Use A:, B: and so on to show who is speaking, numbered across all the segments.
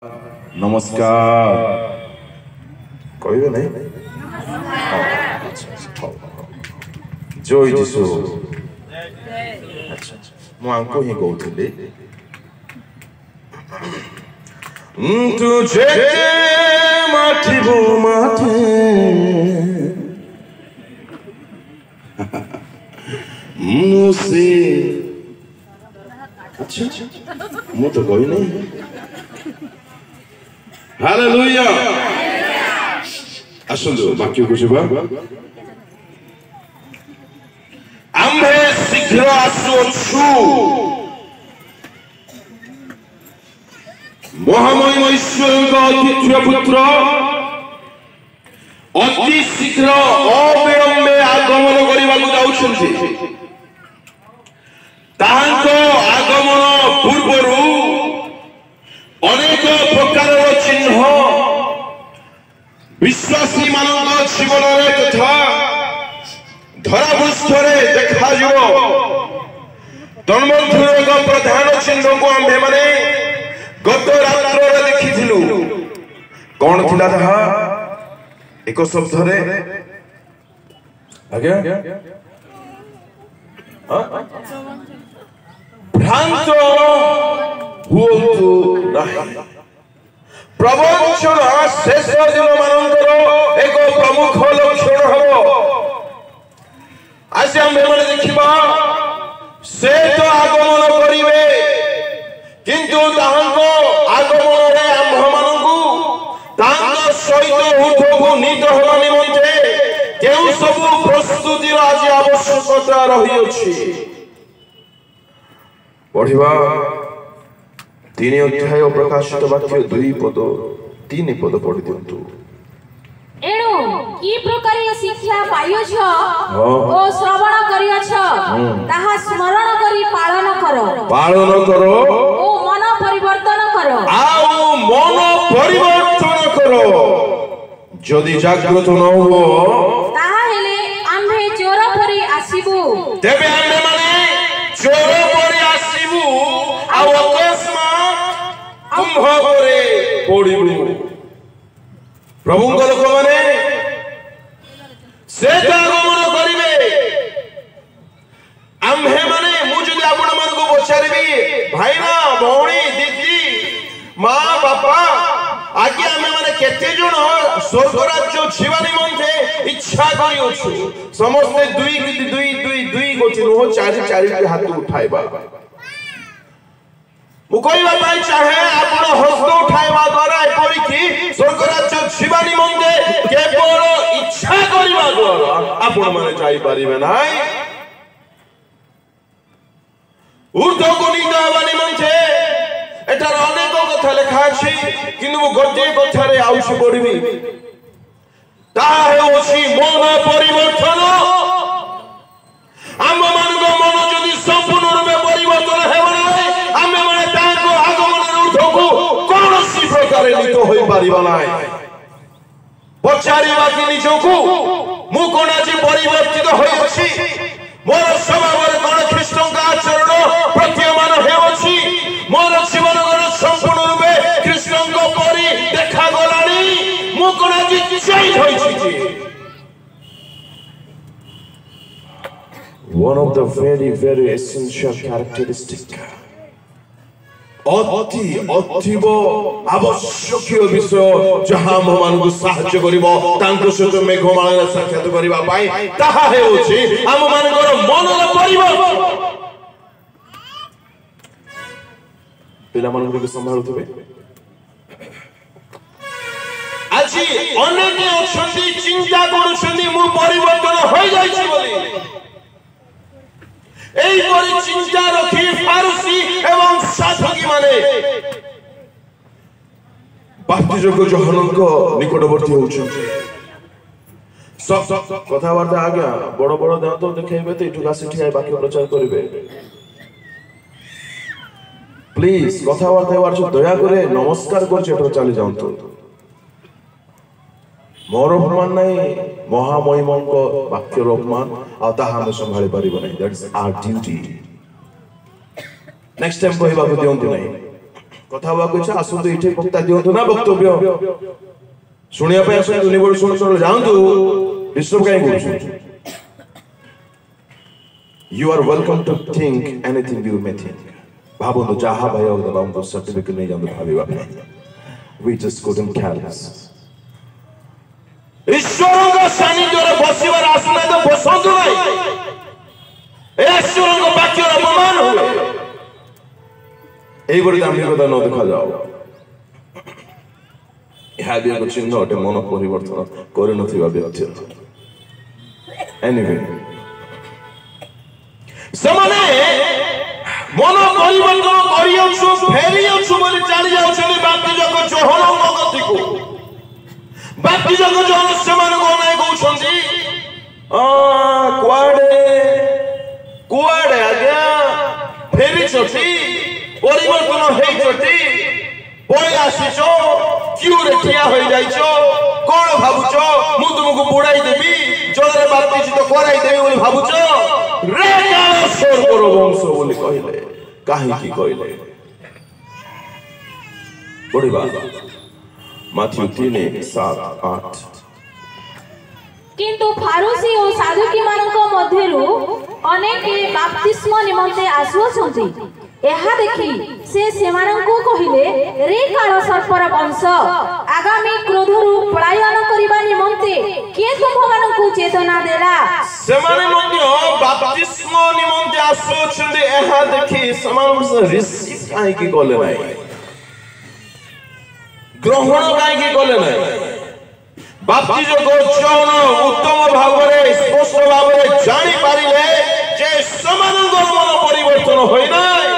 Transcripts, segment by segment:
A: नमस्कार कहबे नहीं जय जीशु मुझे ही कहते तुझे माठिबो माठे मुझसे अच्छा मु तो कही नहीं हालेलुया आसंदो वाक्य को जीवा आम्भे शीघ्र आसुछु महामहिम ईश्वर द्वितीय पुत्र अति शीघ्र अविलंबे आगमन करने जाउछन्ति ताहांको आगमन पूर्वरु अनेक प्रकार चिन्ह विश्वासी मानक जीवन तथा धरापृष्ठरे देखा तन्मध्य प्रधान चिन्ह को आम्भे माने गत रात्र देखिथिलु कौन थिला ताहा एक शब्द रे आज्ञा भ्रांत हुओतु नाही प्रवचन शेष दिन मानकर एक प्रमुख लक्षण हबो आज हम माने देखिबा से तो आगमन करिवे किंतु ताहांको आगमन रे आम्भ मानकु ताहांको सहित उठोबु नीत होबा निमंते केउ सब प्रस्तुतिर आज आवश्यकता रही अछि पढ़िबा 3 अध्याय प्रकाशित वाक्य 2 पद 3 पद पढ़ि दियंतु
B: एणु की प्रकार शिक्षा पाइछ ओ श्रवण करियछ ताहा स्मरण करी पालन करो ओ मन परिवर्तन करो
A: आउ मन परिवर्तन करो जदि जागृत न हो
B: ताहा हेले आम्भे चोर परि आसीबु
A: तेबे आम्भे माने चोर परि आसीबु आ अकस्मात कुंभ परे पड़िबु प्रभु को लोक माने से आगमन करिवे आम्भे माने मु जदि आपण मन को पछारिबी भाई ना भौणी दीदी मां बापा आगे आमे माने केते जण स्वर्ग राज्य जीवा निमंते इच्छा करी अछि समस्त दुई गोची नो चारि हाथ उठाइबा मु कहबा पाई चाहे आपण हस्त उठाइबा द्वारा एपरि कि स्वर्ग राज्य जीवा निमंते केवल इच्छा करिबा द्वारा आपण माने जाई परिबे नाही ऊर्ध्व को नीता हवा निमंते एटार अनेक कथा लिखा अछि किंतु मु गोटे कथा रे आउछि पढिबी ताहा हेउछि मन परिवर्तन आम मानक मन जदि संपूर्ण रूपे परिवर्तन हेबो नाही आमे माने ताको आगमन ऊर्ध्व को कोनोसी प्रकार नीत होई परिबो नाही पछारिबा कि निजको मु कोन आज परिवर्तित होई अछि मोर स्वभाव कोन ख्रीष्टन का आचरण प्रतीयमान हेउछि मोर जीवन संपूर्ण रूपे ख्रीष्टन को परि देखा गलानी मु कोन आज change होइछि one of the very essential characteristic अतीव आवश्यक विषय जहां हम मानक साहाय्य करिवो तांको सहित मेघमाला साक्षात करिवा पाई ताहा हेउछि हम मानकर मनर परिवर्तन पिला मानक को संभाळुथिबे आज अनेक अछंती चिंता करूछंती मु परिवर्तन होई जाइछि बोली एई परि चिंता रखी फारसी एवं साधकी माने बाप्तिजक जोहनक निकटवर्ती होउछंती सब कथावार्ता आज्ञा बड़ बड़ दांत देखेबे तो इठु गासी ठिया बाकी प्रचार करिवे प्लीज कथावार्ता हेबार जो दया करे नमस्कार कर चेटो चली जाउतो मोर अपमान नहीं महामहिमंक वाक्यर अपमान आता हम संभाली परिबो नहीं that's our duty next time कहबा को दियंतु नहीं କଥା ହବାକୁ ଇଚ୍ଛା ଆସନ୍ତୁ ଏଠି ବକ୍ତା ଦିଅନ୍ତୁ ନା ବକ୍ତବ୍ୟ ଶୁଣିବା ପାଇଁ ଆସନ୍ତୁ ନିବଡ଼ ଶୁଣ ଯାଆନ୍ତୁ ବିଶ୍ଵ କାହିଁ କରୁଛନ୍ତି You are welcome to think anything you may think. भावନ୍ତୁ ଯାହା ଭାଇ ବାବୁଙ୍କ सर्टिफिकेट नहीं जानो भाविबा We just couldn't careless. ଈଶ୍ୱରଙ୍କ ସାନ୍ନିଧ୍ୟରେ ବସିବାର ଆସୁନା ତ ବସନ୍ତୁ ନାହିଁ ଈଶ୍ୱରଙ୍କ ବାକ୍ୟର ଅପମାନ ହୁଏ ଏଇଭଳି ଦାମ୍ଭିକତା ନ ଦେଖାଯାଉ ଏହା ବି ଏକ ଚିହ୍ନ ଅଟେ ମନ ପରିବର୍ତ୍ତନ କରିନଥିବା ବ୍ୟକ୍ତିର ଏନିୱେ ସେମାନେ ମନ ପରିବର୍ତ୍ତନ କରିଅଛୁ ଫେରିଅଛୁ ବୋଲି ଚାଲି ଯାଉଛନ୍ତି ବାପ୍ତିଜକ ଯୋହନଙ୍କ ଗତିକୁ ବାପ୍ତିଜକ ଯୋହନ ସେମାନଙ୍କୁ ଅନାଇ କହୁଛନ୍ତି କୁଆଡେ ଆଜ୍ଞା ଫେରିଛନ୍ତି ପରିବର୍ତ୍ତନ ହେଇଛନ୍ତି ପଳେଇ ଆସିଛ କ୍ୟୁରେ ଠିଆ ହୋଇଯାଇଛ କଣ ଭାବୁଛ ମୁଁ ତୁମକୁ ବୁଡାଇ ଦେବି ଜଳରେ ବାପ୍ତିଜିତ କରାଇ ଦେବି ବୋଲି ଭାବୁଛ ରେ କାଳ ସ୍ୱର୍ଗର ବଂଶ ବୋଲି କହିଲେ କାହିଁକି କହିଲେ ପଢିବା ମାଥ୍ୟୁ 3:7-8
B: କିନ୍ତୁ ଫାରୁସି ଓ ସାଦୁକୀ ମାନଙ୍କ ମଧ୍ୟରୁ ଅନେକ ବାପ୍ତିସ୍ମ ନିମନ୍ତେ ଆସୁଅଛନ୍ତି ଏହା ଦେଖି ସେ ସେମାନଙ୍କୁ କହିଲେ ରେ କାଳ ସର୍ପର ବଂଶ ଆଗାମୀ କ୍ରୋଧରୁ ପଳାୟନ କରିବା ନିମନ୍ତେ କିଏ ତୁମମାନଙ୍କୁ ଚେତନା ଦେଲା
A: ସେମାନେ ମଧ୍ୟ ବାପ୍ତିସ୍ମ ନିମନ୍ତେ ଆସୁଅଛନ୍ତି ଏହା ଦେଖି ସେମାନଙ୍କୁ ରିସିଭ କାହିଁକି କଲେ ନାହିଁ ଗ୍ରହଣ କାହିଁକି କଲେ ନାହିଁ ବାପ୍ତିଜକ ଯୋହନ ଉତ୍ତମ ଭାବରେ ସ୍ପଷ୍ଟ ଭାବରେ ଜାଣିପାରିଲେ ଯେ ସେମାନଙ୍କର ମନ ପରିବର୍ତ୍ତନ ହୋଇନାହିଁ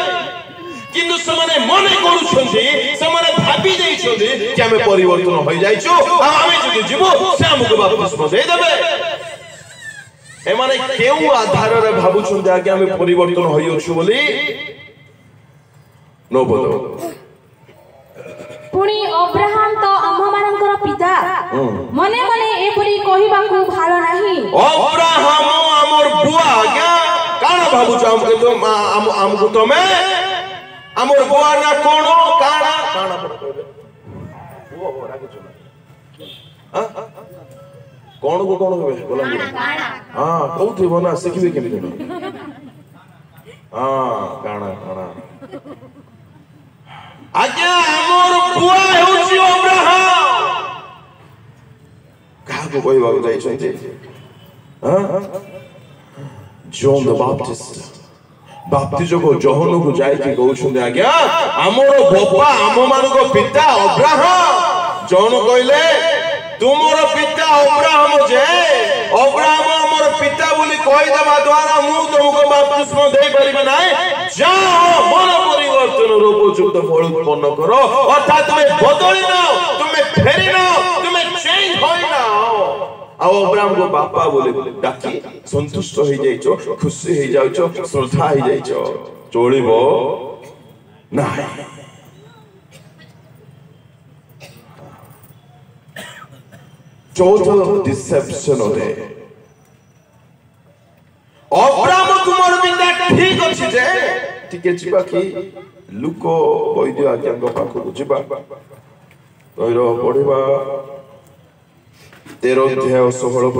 A: କିନ୍ତୁ ସେମାନେ ମନେ କରୁଛନ୍ତି ସେମାନେ ଭାବି ଦେଇଛନ୍ତି ଯେ ଆମେ ପରିବର୍ତ୍ତନ ହୋଇଯାଇଛୁ ଆଉ ଆମେ ଯଦି ଯିବୁ ସେ ଆମକୁ ବାପ୍ତିସ୍ମ ଦେଇଦେବେ ଏମାନେ କେଉଁ ଆଧାରରେ ଭାବୁଛନ୍ତି ଆଜ୍ଞା ଆମେ ପରିବର୍ତ୍ତନ ହୋଇଅଛୁ ବୋଲି ନବୋଧ
B: ପୁଣି ଅବ୍ରାହମ ତ ଆମ୍ଭମାନଙ୍କର ପିତା ମନେ ମନେ ଏପରି କହିବାକୁ ଭଲ ନାହିଁ
A: ଅବ୍ରାହମ ଆମର ବୁଆ ଆଜ୍ଞା କାଣ ଭାବୁଛ ଆମକୁ ତମେ ଆମର ବୁଆ ନା କଣ କାଣ କାଣ କହିବେ କଣ କୁ କଣ କହିବେ ହଁ କହୁଥିବ ନା ଶିଖିବେ କେମିତି କାଣା କାଣା ଆଜ୍ଞା ଆମର ପୁଅ ହେଉଛି ଅବ୍ରାହମ କାହାକୁ କହିବାକୁ ଯାଇଛନ୍ତି ଜନ୍ ଦ ବାପ୍ଟିଷ୍ଟ ବାପ୍ତିଜକ ଯୋହନକୁ ଯାଇକି କହୁଛନ୍ତି ଆଜ୍ଞା ଆମର ବାପା ଆମମାନଙ୍କ ପିତା ଅବ୍ରାହମ ଜନ୍ କହିଲେ ତୁମର ପିତା ଅବ୍ରାହମ ଯେ ଅବ୍ରାହମ ଆମର ପିତା ବୋଲି କହିଦେବା ଦ୍ୱାରା ମୁଁ ତୁମକୁ ବାପ୍ତିସ୍ମ ଦେଇପାରିବି ନାହିଁ ଯାଅ ମନ ପରିବର୍ତ୍ତନର ଉପଯୁକ୍ତ ଫଳ ଉତ୍ପନ୍ନ କର ଅର୍ଥାତ୍ ତୁମେ ବଦଳି ନାଅ ତୁମେ ଫେରି ନାଅ ତୁମେ ଚେଞ୍ଜ ହୋଇନାଅ ଆଉ ଅବ୍ରାହମକୁ ବାପା ବୋଲି ଡାକି ସନ୍ତୁଷ୍ଟ ହେଇଯାଇଛ ଖୁସି ହେଇଯାଉଛ ଶ୍ରଦ୍ଧା ହେଇଯାଇଛ ଚଳିବ ନାହିଁ ଚୌଥ ଡିସେପସନ ଅଟେ ଅବ୍ରାହମ ତୁମର ପିତା ଠିକ ଅଛି ଯେ ଟିକେ ଯିବା କି ଲୁକ ବୈଦ୍ୟ ଆଜ୍ଞାଙ୍କ ପାଖକୁ ଯିବା ପଢିବା 13:16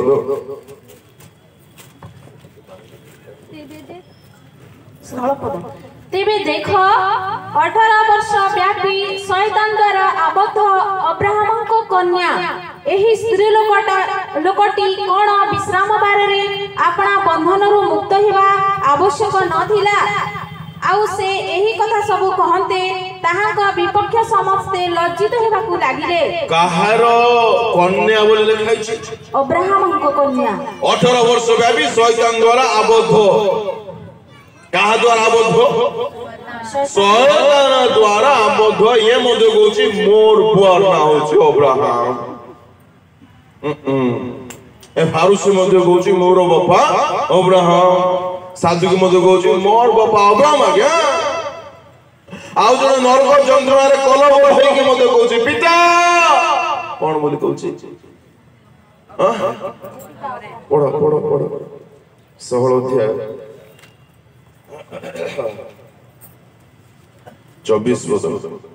B: ତେବେ ଦେଖ 18 ବର୍ଷ ବ୍ୟାପୀ ଶୈତାନ ଦ୍ୱାରା ଆବଦ୍ଧ ଅବ୍ରାହମଙ୍କ କନ୍ୟା ଏହି ସ୍ତ୍ରୀ ଲୋକଟି କଣ ବିଶ୍ରାମ ବାରରେ ଆପଣା ବନ୍ଧନରୁ ମୁକ୍ତ ହେବା ଆବଶ୍ୟକ ନଥିଲା ଆଉ ସେ ଏହି କଥା ସବୁ କହନ୍ତେ ତାହାଙ୍କ ବିପକ୍ଷ ସମସ୍ତେ ଲଜ୍ଜିତ ହେବାକୁ ଲାଗିଲେ
A: କାହାର କନ୍ୟା ବୋଲି ଲେଖାଇଛି
B: ଅବ୍ରାହମଙ୍କ କନ୍ୟା
A: 18 ବର୍ଷ ବ୍ୟାପୀ ଶୈତାନ ଦ୍ୱାରା ଆବଦ୍ଧ କାହା ଦ୍ୱାରା ଆବଦ୍ଧ ଶୈତାନ ଦ୍ୱାରା ଆବଦ୍ଧ ଇଏ ମଧ୍ୟ କହୁଛି ମୋର ପୁଅ ନାଁ ହେଉଛି ଅବ୍ରାହମ ଏ ଫାରୁସି ମଧ୍ୟ କହୁଛି ମୋର ବାପା ଅବ୍ରାହମ ସାଧୁକୁ ମଧ୍ୟ କହୁଛି ମୋର ବାପା ଅବ୍ରାହମ ଆଜ୍ଞା ଆଉ ଜଣେ ନରକ ଯନ୍ତ୍ରଣାରେ କଲବଲ ହେଇକି ମଧ୍ୟ କହୁଛି ପିତା କଣ ବୋଲି କହୁଛି ପଢ ପଢ ପଢ 16 ଅଧ୍ୟାୟ 24 ପଦ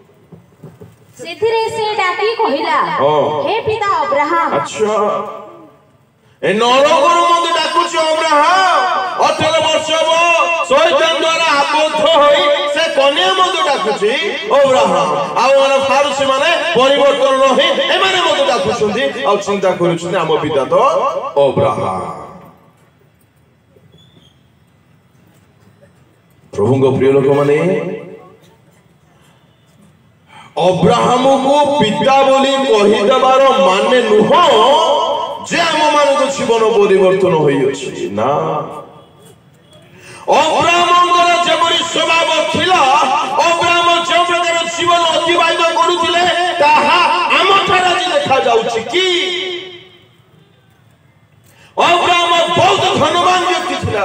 B: ସେଥିରେ ସେ ଡାକି କହିଲା ହେ ପିତା ଅବ୍ରାହମ।
A: ଆଚ୍ଛା ଏ ନରକରୁ ମତେ ଡାକୁଛି ଅବ୍ରାହମ 18 ବର୍ଷ ହବ ଶୈତାନ ଦ୍ୱାରା ଆବଦ୍ଧ ହୋଇ ସେ କନ୍ୟା ମତେ ଡାକୁଛି ଅବ୍ରାହମ। ଆଉ ମାନେ ଫାରୁସୀ ମାନେ ପରିବର୍ତ୍ତନ ରହି ଏମାନେ ମତେ ଡାକୁଛନ୍ତି ଆଉ ଚିନ୍ତା କରୁଛନ୍ତି ଆମ ପିତା ତ ଅବ୍ରାହମ। ପ୍ରଭୁଙ୍କ ପ୍ରିୟ ଲୋକମାନେ ଅବ୍ରାହମକୁ ପିତା ବୋଲି କହିଦେବାର ମାନେ ନୁହଁ ଯେ ଆମ ମାନଙ୍କ ଜୀବନ ପରିବର୍ତ୍ତନ ହୋଇଅଛି ନା। ଅବ୍ରାହମଙ୍କର ଯେପରି ସ୍ୱଭାବ ଥିଲା, ଅବ୍ରାହମ ଯେଉଁ ପ୍ରକାର ଜୀବନ ଅତିବାହିତ କରୁଥିଲେ ତାହା ଆମଠାରେ ଆଜି ଦେଖାଯାଉଛି କି ଅବ୍ରାହମ ବହୁତ ଧନବାନ ବ୍ୟକ୍ତି ଥିଲା।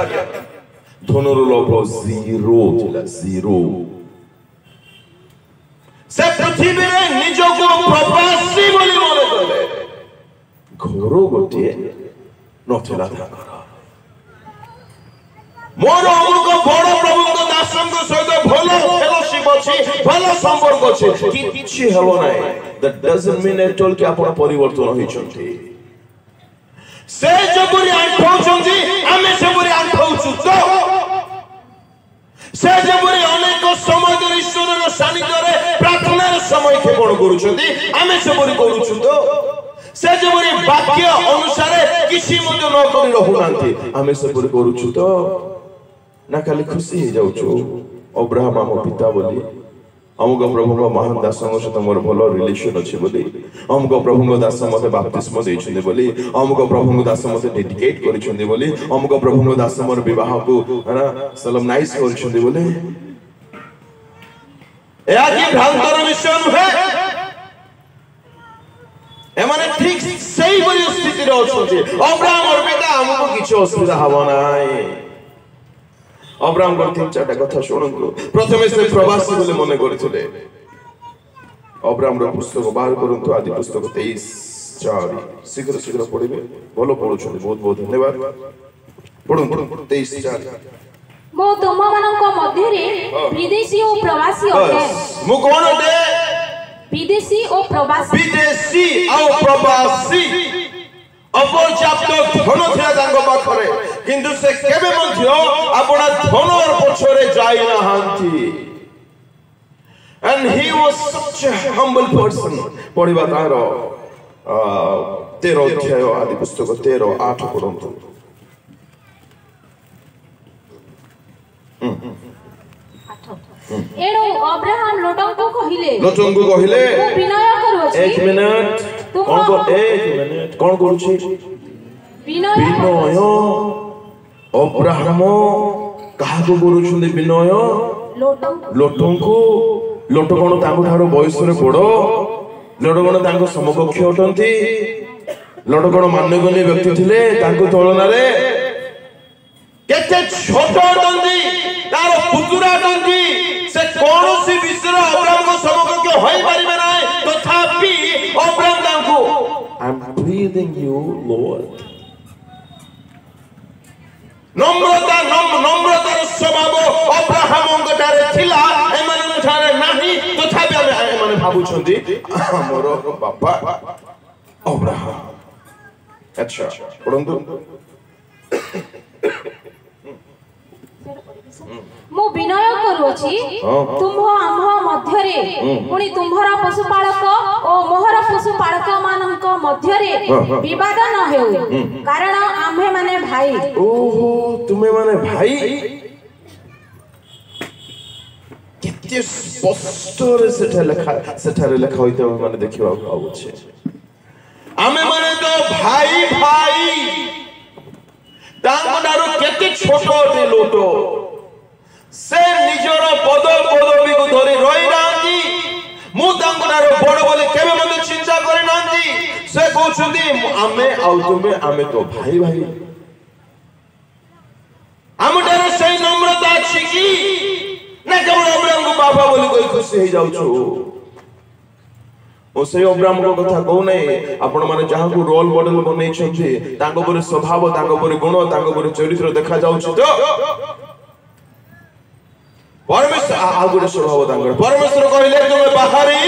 A: ଧନର ଲୋଭ ଜିରୋ ଥିଲା, ଜିରୋ। ସେ ପୃଥିବୀରେ ନିଜକୁ ପ୍ରବାସୀ ବୋଲି ମନେ କଲେ। ଘର ଗୋଟିଏ ନଥିଲା ତାଙ୍କର। ମୋର ଅମୁକ ବଡ଼ ପ୍ରଭୁଙ୍କ ଦାସଙ୍କ ସହିତ ଭଲ ଫେଲୋସିପ୍ ଅଛି, ଭଲ ସମ୍ପର୍କ ଅଛି, କିଛି ହେବ ନାହିଁ। That doesn't mean at all କି ଆପଣ ପରିବର୍ତ୍ତନ ହୋଇଛନ୍ତି। ସେ ଯେପରି ଆଣ୍ଠଉଛନ୍ତି ଆମେ ସେପରି ଆଣ୍ଠଉଛୁ ତ। ସେ ଯେପରି ଅନେକ ସମୟ ଧରି ଈଶ୍ୱରର ସାନ୍ନିଧ୍ୟରେ ପ୍ରାର୍ଥନାର ସମୟ କ୍ଷେପଣ କରୁଛନ୍ତି ଆମେ ସେପରି କରୁଛୁ ତ। ସେ ଯେପରି ବାକ୍ୟ ଅନୁସାରେ କିଛି ମଧ୍ୟ ନ କରି ରହୁନାହାନ୍ତି ଆମେ ସେପରି କରୁଛୁ ତ। ନା ଖାଲି ଖୁସି ହେଇଯାଉଛୁ ଅବ୍ରାହମ ଆମ ପିତା ବୋଲି, ଅମୁକ ପ୍ରଭୁଙ୍କ ମହାନ ଦାସଙ୍କ ସହିତ ମୋର ଭଲ ରିଲେସନ ଅଛି ବୋଲି, ଅମୁକ ପ୍ରଭୁଙ୍କ ଦାସ ମତେ ବାପ୍ତିସ୍ମ ଦେଇଛନ୍ତି ବୋଲି, ଅମୁକ ପ୍ରଭୁଙ୍କ ଦାସ ମତେ ଡେଡିକେଟ କରିଛନ୍ତି ବୋଲି, ଅମୁକ ପ୍ରଭୁଙ୍କ ଦାସ ମୋର ବିବାହକୁ ସଲମନାଇଜ କରିଛନ୍ତି ବୋଲି। ଏହା କି ଭ୍ରାନ୍ତର ବିଷୟ ନୁହେଁ। ଏମାନେ ଠିକ ସେଇଭଳି ସ୍ଥିତିରେ ଅଛନ୍ତି। ଅବ୍ରାହମର ପିତା ଆମକୁ କିଛି ଅସୁବିଧା ହବ ନାହିଁ। ଅବ୍ରାହମଙ୍କର 3-4ଟା କଥା ଶୁଣନ୍ତୁ। ପ୍ରଥମେ ସେ ପ୍ରବାସୀ ବୋଲି ମନେ କରିଥିଲେ। ଅବ୍ରାହମର ପୁସ୍ତକ ବାହାର କରନ୍ତୁ, ଆଦି ପୁସ୍ତକ 23:4। ଶୀଘ୍ର ଶୀଘ୍ର ପଢିବେ, ଭଲ ପଢୁଛନ୍ତି, ବହୁତ ବହୁତ ଧନ୍ୟବାଦ। ପଢନ୍ତୁ 23:4।
B: ମୁଁ ତୁମମାନଙ୍କ ମଧ୍ୟରେ ବିଦେଶୀ ଓ ପ୍ରବାସୀ ଅଟେ।
A: ମୁଁ କଣ ଅଟେ?
B: ବିଦେଶୀ ଓ ପ୍ରବାସୀ।
A: ବିଦେଶୀ ଆଉ ପ୍ରବାସୀ। ଅପର୍ଯ୍ୟାପ୍ତ ଧନ ଥିଲା ତାଙ୍କ ପାଖରେ, କିନ୍ତୁ ସେ କେବେ ମଧ୍ୟ ଆପଣା ଧନର ପଛରେ ଯାଇନାହାନ୍ତି। And he was such a humble person. ପଢିବା ତାର 13 ଅଧ୍ୟାୟ ଆଦି ପୁସ୍ତକ 13:8 ପଢନ୍ତୁ।
B: ଏଣୁ ଅବ୍ରାହମ ଲୋଟଙ୍କୁ କହିଲେ
A: ମୁଁ
B: ବିନୟ କରୁଅଛି।
A: ଏକ ମିନିଟ କଣ କରୁଛି? ବିନୟ। ଅବ୍ରାହମ କାହାକୁ କରୁଛନ୍ତି ବିନୟ? ଲୋଟଙ୍କୁ। ଲୋଟ କଣ ତାଙ୍କ ଠାରୁ ବୟସରେ ବଡ? ଲୋଟ କଣ ତାଙ୍କ ସମକକ୍ଷ ଅଟନ୍ତି? ଲୋଟ କଣ ମାନ୍ୟଗଣ୍ୟ ବ୍ୟକ୍ତି ଥିଲେ ତାଙ୍କ ତୁଳନାରେ? କେତେ ଛୋଟ ଅଟନ୍ତି, ତାର ପୁତୁରା ଅଟନ୍ତି। ସେ କୌଣସି ବିଷୟରେ ଅବ୍ରାହମଙ୍କ ସମକକ୍ଷ ହୋଇପାରିବେ ନାହିଁ। ତଥାପି ଅବ୍ରାହମ ତାଙ୍କୁ I'm breathing you Lord। নম্রতার ସ୍ୱଭାବ ଅବ୍ରାହମଙ୍କଠାରେ ଥିଲା, ଏମାନଙ୍କ ଠାରେ ନାହିଁ। ତଥାପି ଏମାନେ ଭାବୁଛନ୍ତି ଆମର ବାପା ଅବ୍ରାହମ। ଆଚ୍ଛା ପଢନ୍ତୁ।
B: ମୁଁ ବିନୟ କରୁଅଛି ତୁମ୍ଭ ଆମ୍ଭ ମଧ୍ୟରେ, ପୁଣି ତୁମ୍ଭର ପଶୁପାଳକ ଓ ମୋହର ପଶୁପାଳକ ମାନଙ୍କ ମଧ୍ୟରେ ବିବାଦ ନ ହେଉ, କାରଣ ଆମ୍ଭେ ମାନେ ଭାଇ।
A: ଓହୋ, ତୁମେ ମାନେ ଭାଇ। କେତେ ସ୍ପଷ୍ଟରେ ସେଠାରେ ଲେଖା ହୋଇଥିବ ମାନେ ଦେଖିବାକୁ ପାଉଛେ। ଆମେ ମାନେ ତ ଭାଇ ଭାଇ। ତାଙ୍କ ଠାରୁ କେତେ ଛୋଟ ଅଟେ ଲୋଟ। ସେ ନିଜର ପଦବୀକୁ ଧରି ରହିନାହାନ୍ତି। ମୁଁ ତାଙ୍କ ଠାରୁ ବଡ ବୋଲି କେବେ ମଧ୍ୟ ଚିନ୍ତା କରିନାହାନ୍ତି। ସେ କହୁଛନ୍ତି ଆମେ ଆଉ ତୁମେ ଆମେ ତ ଭାଇ ଭାଇ। ଆମ ଠାରେ ସେଇ নম্রতা ଅଛି କି ନା କେବଳ ଅବ୍ରାହମକୁ ବାବା ବୋଲି କହି ଖୁସି ହେଇଯାଉଛୁ? ଓ ସେଇ ଅବ୍ରାହମଙ୍କ କଥା କହୁନାହିଁ। ଆପଣମାନେ ଯାହାକୁ ରୋଲ ମଡେଲ ବନେଇଛନ୍ତି ତାଙ୍କ ପରି ସ୍ୱଭାବ, ତାଙ୍କ ପରି ଗୁଣ, ତାଙ୍କ ପରି ଚରିତ୍ର ଦେଖାଯାଉଛି ତ? ପରମେଶ୍ୱର ଆଉ ଗୋଟେ ସ୍ୱଭାବ ତାଙ୍କର। ପରମେଶ୍ୱର କହିଲେ ତୁମେ ବାହାରି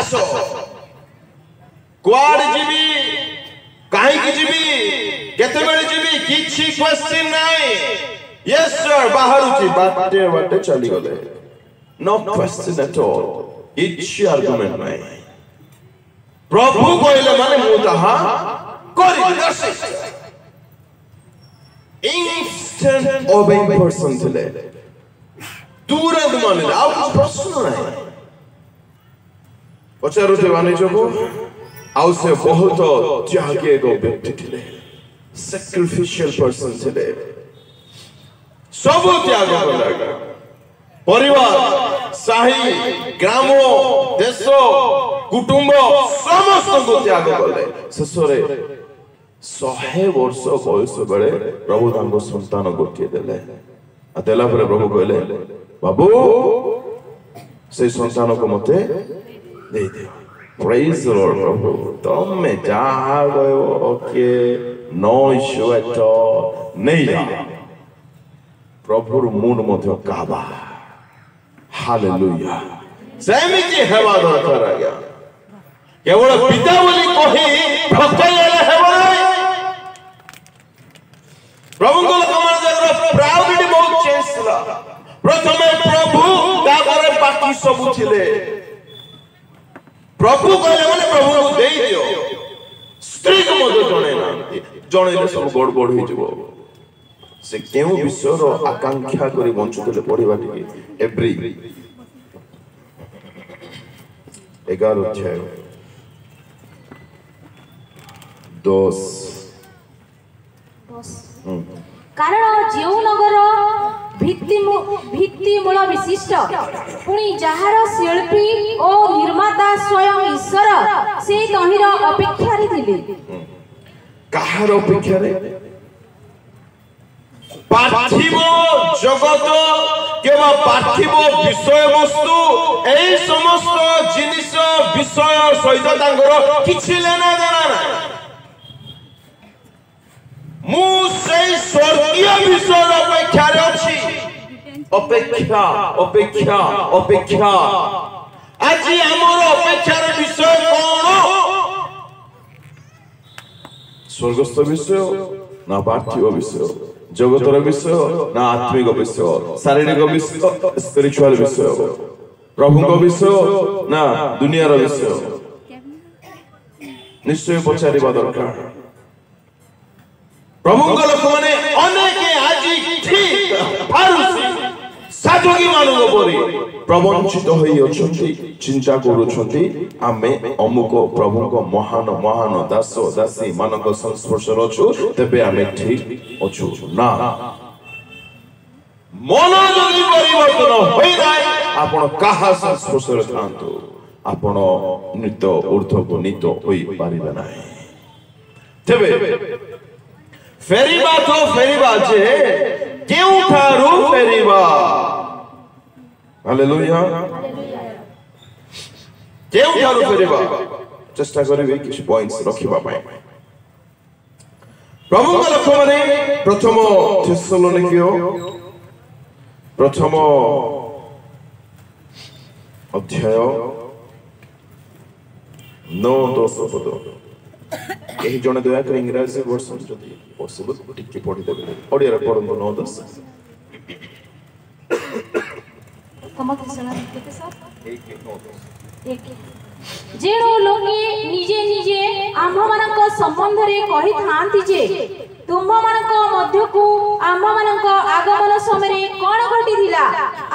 A: आसो कुआड़ जीवी कहीं की जीवी केते बेले जीवी किछि क्वेश्चन नाही यस सर बाहर उची बाटे बाटे चली गले नो क्वेश्चन एट ऑल किछि आर्गुमेंट नाही प्रभु कहले माने मु ताहा करि दर्शि इंस्टेंट ओबेइंग पर्सन थिले तुरंत माने आउ कुछ प्रश्न नाही पचारुते वाणिज्यको आउ से बहुत त्यागी गो व्यक्ति थिले सैक्रिफिशियल पर्सन थिले सब त्याग कला परिवार साही ग्राम देश कुटुंब समस्त को त्याग कले शेषरे 100 वर्ष बयस बेले प्रभु तांको संतान गोटे देले देला पर प्रभु कहले बाबू से संतान को मते दे दे प्रेज द लॉर्ड प्रभु तमे जहा गयो okay no issue at all नहीं जा प्रभुर मूड मध्य काबा हालेलुया सेमिति हेबा दरकार आज्ञा केवल पिता बोली कहि भक्तले हेबा नाही प्रभु को लोकमान जगर प्रायोरिटी बहुत चेंज थला प्रथमे प्रभु तापर बाकी सब थिले प्रभु कहले माने प्रभु को देई दियो स्त्री को मध्य जणे ना जणेले सब गड़बड़ होई जबो से केउ विषयर आकांक्षा करी बंचुतले पढिबा टिके एवरी 11 अध्याय 10
B: कारण जेउ नगर भित्ति मूल विशिष्ट पुणी जहार शिल्पी और निर्माता स्वयं ईश्वर से तहिर अपेक्षा रे थिले
A: कहार अपेक्षा रे पार्थिव जगत केवल पार्थिव विषय वस्तु एई समस्त जिनिस विषय सहित तांगर किछि लेना देना ना मु सेई स्वर्गीय विषय अपेक्षा रे अछि अपेक्षा अपेक्षा अपेक्षा आज हमर अपेक्षा रे विषय कोन स्वर्गस्थ विषय ना पार्थिव विषय जगतर विषय ना आत्मिक विषय शारीरिक विषय स्पिरिचुअल विषय प्रभु विषय ना दुनियार विषय निश्चय पचारिबा दरकार प्रभु लोक माने अनेक आज ठीक फारुसी साधुकी मानव परी प्रवंचित होई अछंती चिंता करूछंती आमे अमुक प्रभु को महान महान दास दासी मानक संस्पर्श रछु तबे आमे ठीक अछु ना मन जदि परिवर्तन होई जाय आपण काहा संस्पर्श रे थांतु आपण नित ऊर्ध्व को नित होई पारिबे नाही तबे फेरीबा तो फेरीबा जे केउ ठारू फेरीबा हालेलुया केउ ठारू फेरीबा चेष्टा करिवे किछ पॉइंट्स रखिबा पाए प्रभु का लक्ष्य माने प्रथम थेसलोनिकियो प्रथम अध्याय 9-10 पद एही जने दया कर इंग्रजी वर्षन जदि पॉसिबल टिके पढि देबे ओडिया रे पढन 9-10
B: कमक सुना केते सर 1 जेणो लोके निजे निजे आम्भ मानक संबंध रे कहि थांती जे तुम्भ मानक मध्य को आम्भ मानक आगमन समय कोन घटी दिला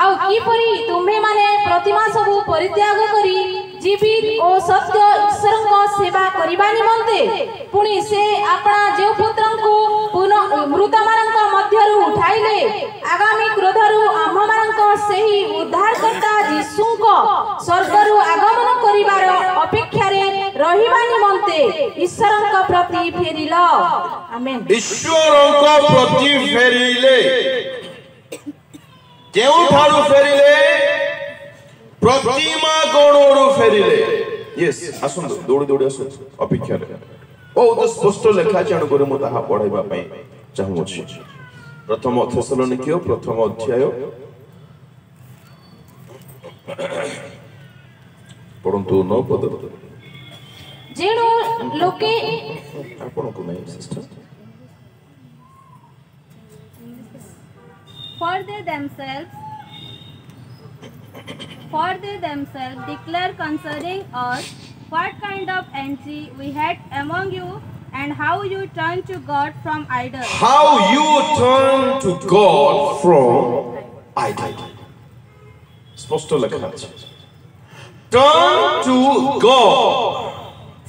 B: आ की परी तुम्हे माने प्रतिमा सब परित्याग करी जीवित और सत्य ईश्वर को सेवा करिबा निमंते पुणी से अपना जे पुत्र को पुनः मृत मानक मध्य रु उठाइले आगामी क्रोध रु आम्भ मानक सही उद्धारकर्ता यीशु को स्वर्ग रु आगमन करिबार अपेक्षा रे रहिबा निमंते ईश्वर को प्रति फेरिलो आमेन
A: ईश्वर को प्रति फेरिले केउ ठारू फेरिले प्रतिमा गणोरु फेरिले यस आसुन दौड़ी दौड़ी आसुन अपेक्षा रे बहुत स्पष्ट लेखा जान करे म ताहा पढाइबा पई चाहू छी प्रथम थेसलोनिकियो प्रथम अध्याय परंतु 9 पद
B: जेणु लोके
A: आपण को नहीं sister
C: For they themselves declare concerning us what kind of entry we had among you, and how you turned to God from idols.
A: How you turn to God from idol. स्पष्ट लिखा है Turn to God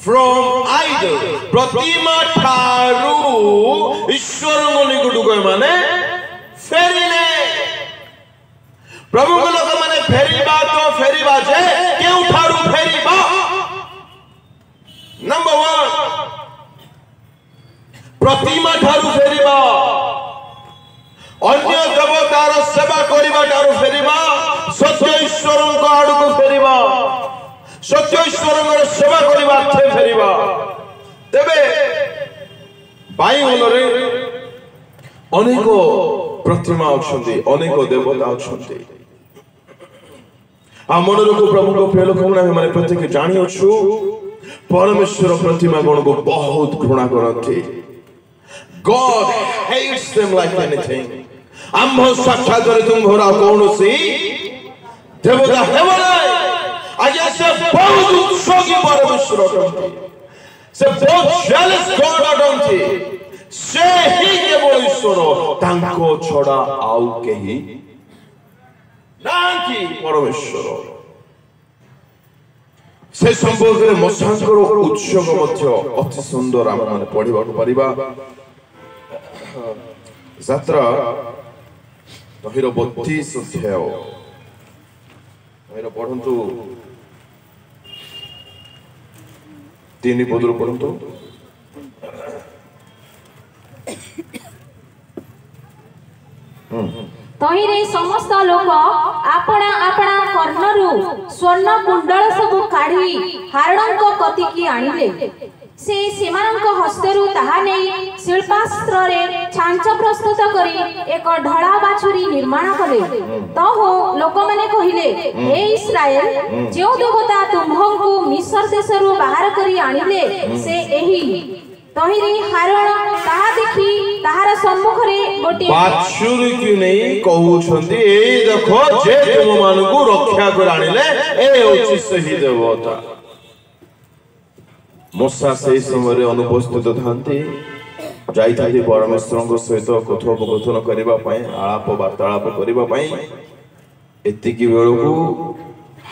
A: from idol. प्रतिमा ठारू ईश्वर को निकटू को माने फेरिले प्रभु को लोग माने फेरिबा तो फेरिबा जे क्यों ठारू फेरिबा नंबर 1 प्रतिमा ठारू फेरिबा अन्य देवतार सेवा करिबा ठारू फेरिबा सत्य ईश्वर को आड़ को फेरिबा सत्य ईश्वर को सेवा करिबा थे फेरिबा तबे बाइबल रे अनेक प्रतिमा अछंती अनेक देवता अछंती आ मनर को प्रभु को प्रिय लोक माने प्रत्येक जानि अछु परमेश्वर प्रतिमा गण को बहुत घृणा करथि God hates them like anything आम्भ साक्षात करे तुम घोरा कौनसी देवता हेवना आज से बहुत उत्सुक परमेश्वर अटंती से बहुत jealous God अटंती से ही केवल ईश्वर तांको छड़ा आउ केही नांकी परमेश्वर से संपर्क में मसांकर उत्सव मध्य अति सुंदर आम माने पढ़िबा परिबा यात्रा तहिर 32 अध्याय तहिर पढंतु 3 पदरु पढंतु
B: तहिरे समस्त लोक आपणा आपणा कर्णरु स्वर्ण कुंडल सब काढी हारणक कतिकी आनिले से सेमानक हस्तरु ताहा नै शिल्पास्त्र रे छांच प्रस्तुत करी एक ढळा बाछुरी निर्माण कले तहो लोक माने कहिले हे इस्राएल जो देवता तुम्हंकु मिस्र देशरु बाहर करी आनिले से एही तहिरे हारण ताहा देखि ताहार सम्मुख रे गोटे
A: बाछुरी की नहीं कहू छंती ए देखो जे तुम मान को रक्षा कर आनिले ए होची सही देवता मूसा से समय अनुपस्थित थांती जाई थांती परमेश्वर सहित कथोपकथन करबा पई आलाप वार्तालाप करबा पई एतिकी बेलकु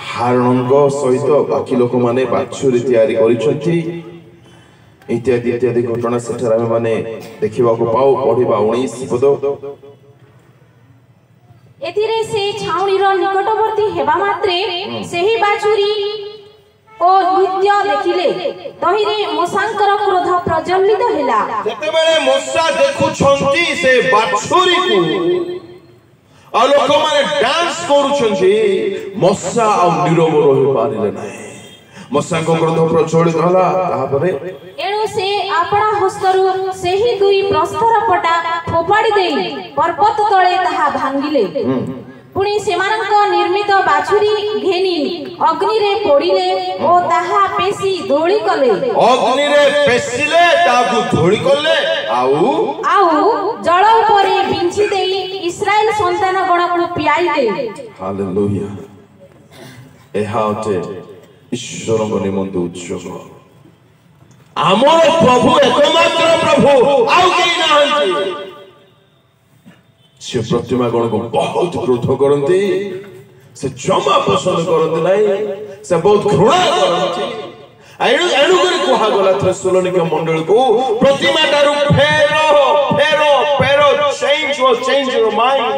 A: हारणक सहित बाकी लोक माने बाछुरी तयारी करिसंती इत्यादि इत्यादि घटना सेठार आमे माने देखिबा को पाओ पढिबा 19 पद
B: एथिरे से छाउणी रो निकटवर्ती हेबा मात्रे सेही बाछुरी ओ नृत्य देखिले तहिरे मूसांकर क्रोध प्रज्वलित हैला
A: जते बेले मूसा देखु छंती से बाछुरी को आ लोक माने डांस करू छंती मूसा आ नीरव रहि पारिले नै मूसा को क्रोध प्रज्वलित होला ताहा परे
B: एणु से आपणा हस्तरु सेही दुई प्रस्तर पटा फोपाडी देई पर्वत तळे ताहा भांगिले पुणी सेमानक निर्मित बाछुरी घेनी अग्नि रे पोड़िले ओ ताहा पेसी धोळी कले
A: अग्नि रे पेसिले ताकू धोळी कले आउ
B: जळ उपरे बिंची देई इस्राएल संतान गण को पियाइले
A: हालेलुया एहा होते ईश्वर को निमंत उत्सव आमर प्रभु एकमात्र प्रभु आउ केही नाहंती से प्रतिमा गण को बहुत क्रोध करती से जमा पसंद करती नहीं से बहुत घृणा करती एणु करी कहा गला थेसलोनिके मंडल को प्रतिमा टारु फेरो फेरो फेरो change your mind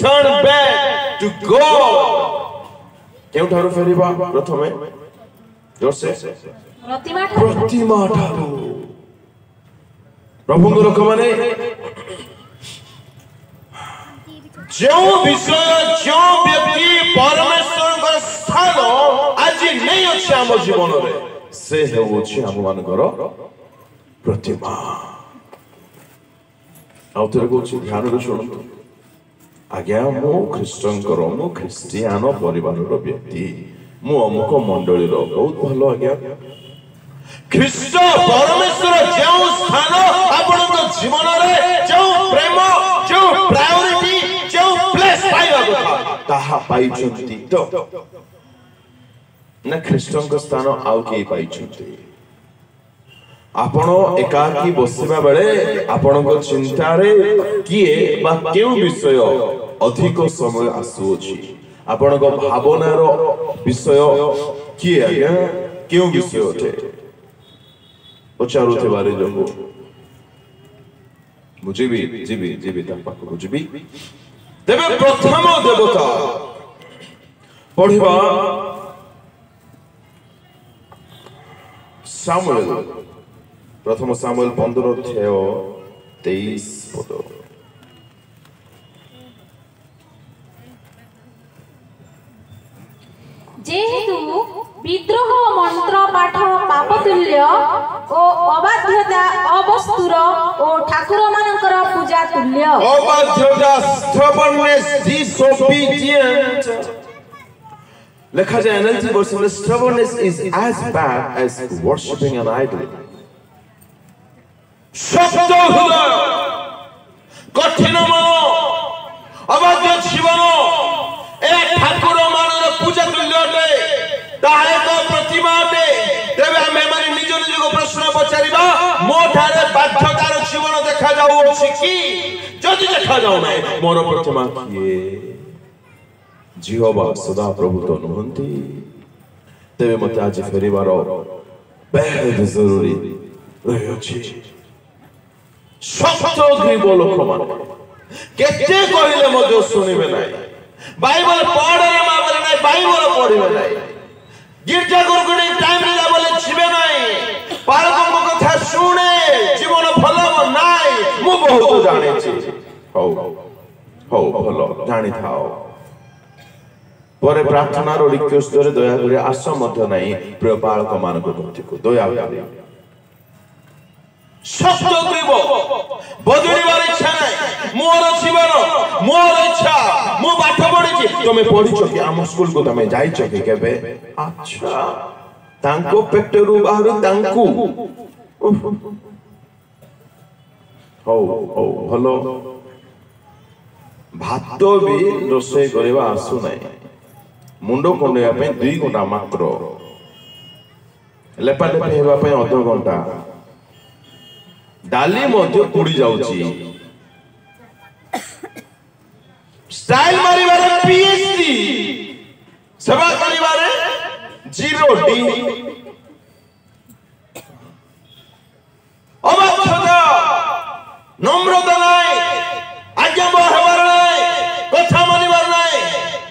A: turn back to God केउ ठारु फेरिबा प्रथमे जोरसे प्रतिमा ठारु प्रभु को लोक माने जो विषय जो व्यक्ति परमेश्वर का स्थान आज नहीं अछि हम जीवन रे से होछि हम मानकर प्रतिमा आउतर को ध्यान रे सुनतु आज्ञा मो ख्रिस्टियन करो मो ख्रिस्टियान परिवार रो व्यक्ति मु अमुक मंडली बहुत भल आज्ञा ख्रीष्ट परमेश्वर जो स्थान आपण जीवन में जो प्रेम जो प्रायोरिटी जो प्लेस पाइबा कथा ताहा पाइछंती तो ना ख्रीष्टन को स्थान आउ के पाइछंती आपण एकाकी बसिबा बेले आपण को चिंता रे किए बा केउ विषय अधिक समय आसु अछि आपण को भावना रो विषय किए आज्ञा केउ विषय अटे पचारुते बारे जंगो मुझे भी जीवी ता पाक मुझे भी तेबे प्रथम देवता पढ़िबा सामुएल प्रथम सामुएल 15 अध्याय 23 पद
B: जेहेतु विद्रोह मंत्र पाठ पापतुल्य ओ अबाध्यता अवस्तुर ओ ठाकुर मानकर पूजा तुल्य
A: अबाध्यता stubbornness disobedient लेखा जाए NLT version में stubbornness is as bad as worshiping an idol शब्द हृदय कठिन मन अबाध्य जीवन ए ठाकुर मानर पूजा तुल्य ताहे को प्रतिमा दे तेबे हमें माने निज निज को प्रश्न पचारिबा मो ठारे बाध्यतार जीवन देखा जाउ अछि की जदि देखा जाउ नै मोर प्रतिमा किए जीवबा सदा प्रभु तो नहंती तेबे मते आज फेरिबार बेहद जरूरी रहि अछि सत्य ग्रीब लोक माने केते कहिले मजो सुनिबे नै बाइबल पढे माबले नै बाइबल पढिबे नै गिरजा गुरुकुल टाइम रे बोले छिबे नाही पालकଙ୍କ କଥା शुणे जीवन भल नाही मु बहुत जाने छी हो भल जानि थाओ परे प्रार्थना रो रिक्वेस्ट रे दया करे आस मध्य नाही प्रिय पालक मानको को दया करे शब्द ग्रीब बदलिबार इच्छा नाही मोर जीवन मोर इच्छा मु पाठ पढिछि तमे पढिछो कि आम स्कूल को तमे जाइछो कि केबे अच्छा तांको पेटरू बाहर तांको हो भलो भात भी रोषे करबा आसु नाही मुंडो कोंडेया पे 2 घंटा मात्र लेपा लेपा हेबा पे आधा घंटा डाली मध्य पुड़ी जाउची स्टाइल मारिबारे पीएचडी सेवा करिबारे 0 डी अबाध्यता नम्रता नाही आज्ञा हेबार नाही कथा मानिबार नाही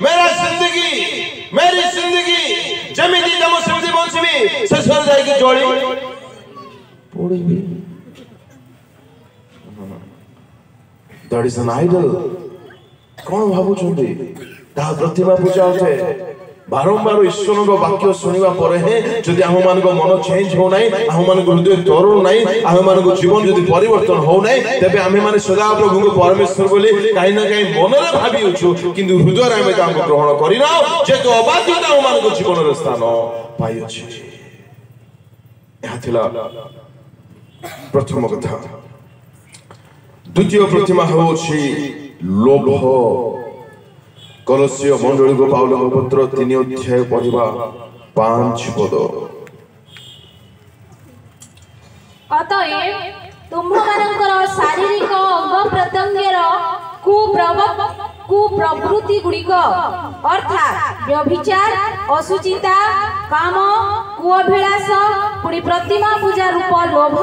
A: मेरा जिंदगी मेरी जिंदगी जमिनी दम सेमती बंचबी शेषर जाई के जळी पड़ीबी That is an idol. कौन भाबु चुंदी ता प्रतिमा पूजा होते बारंबार ईश्वर को वाक्य सुनिबा परे हे जदि हम मान को मन चेंज हो नाही हम मान को हृदय तरुण नाही हम मान को जीवन जदि परिवर्तन हो नाही तबे हम माने सदा प्रभु को परमेश्वर बोली काई ना काई मन रे भाबी होछु किंतु हृदय रे हम ताको ग्रहण करिना जे तो अबाध्यता हम मान को जीवन रे स्थान पाई अछि या थिला प्रथम कथा द्वितीय प्रतिमा होछि लोभ कलसीय मंडली को पाउल पत्र 3 अध्याय पढ़िबा 5 पद
B: अतएव तुम्भमानकर शारीरिक अंग प्रत्यंगेर कुप्रवृत्ति गुड़िक अर्थात व्यभिचार अशुचिता काम कुअभिलाष पुणी प्रतिमा पूजा रूप लोभ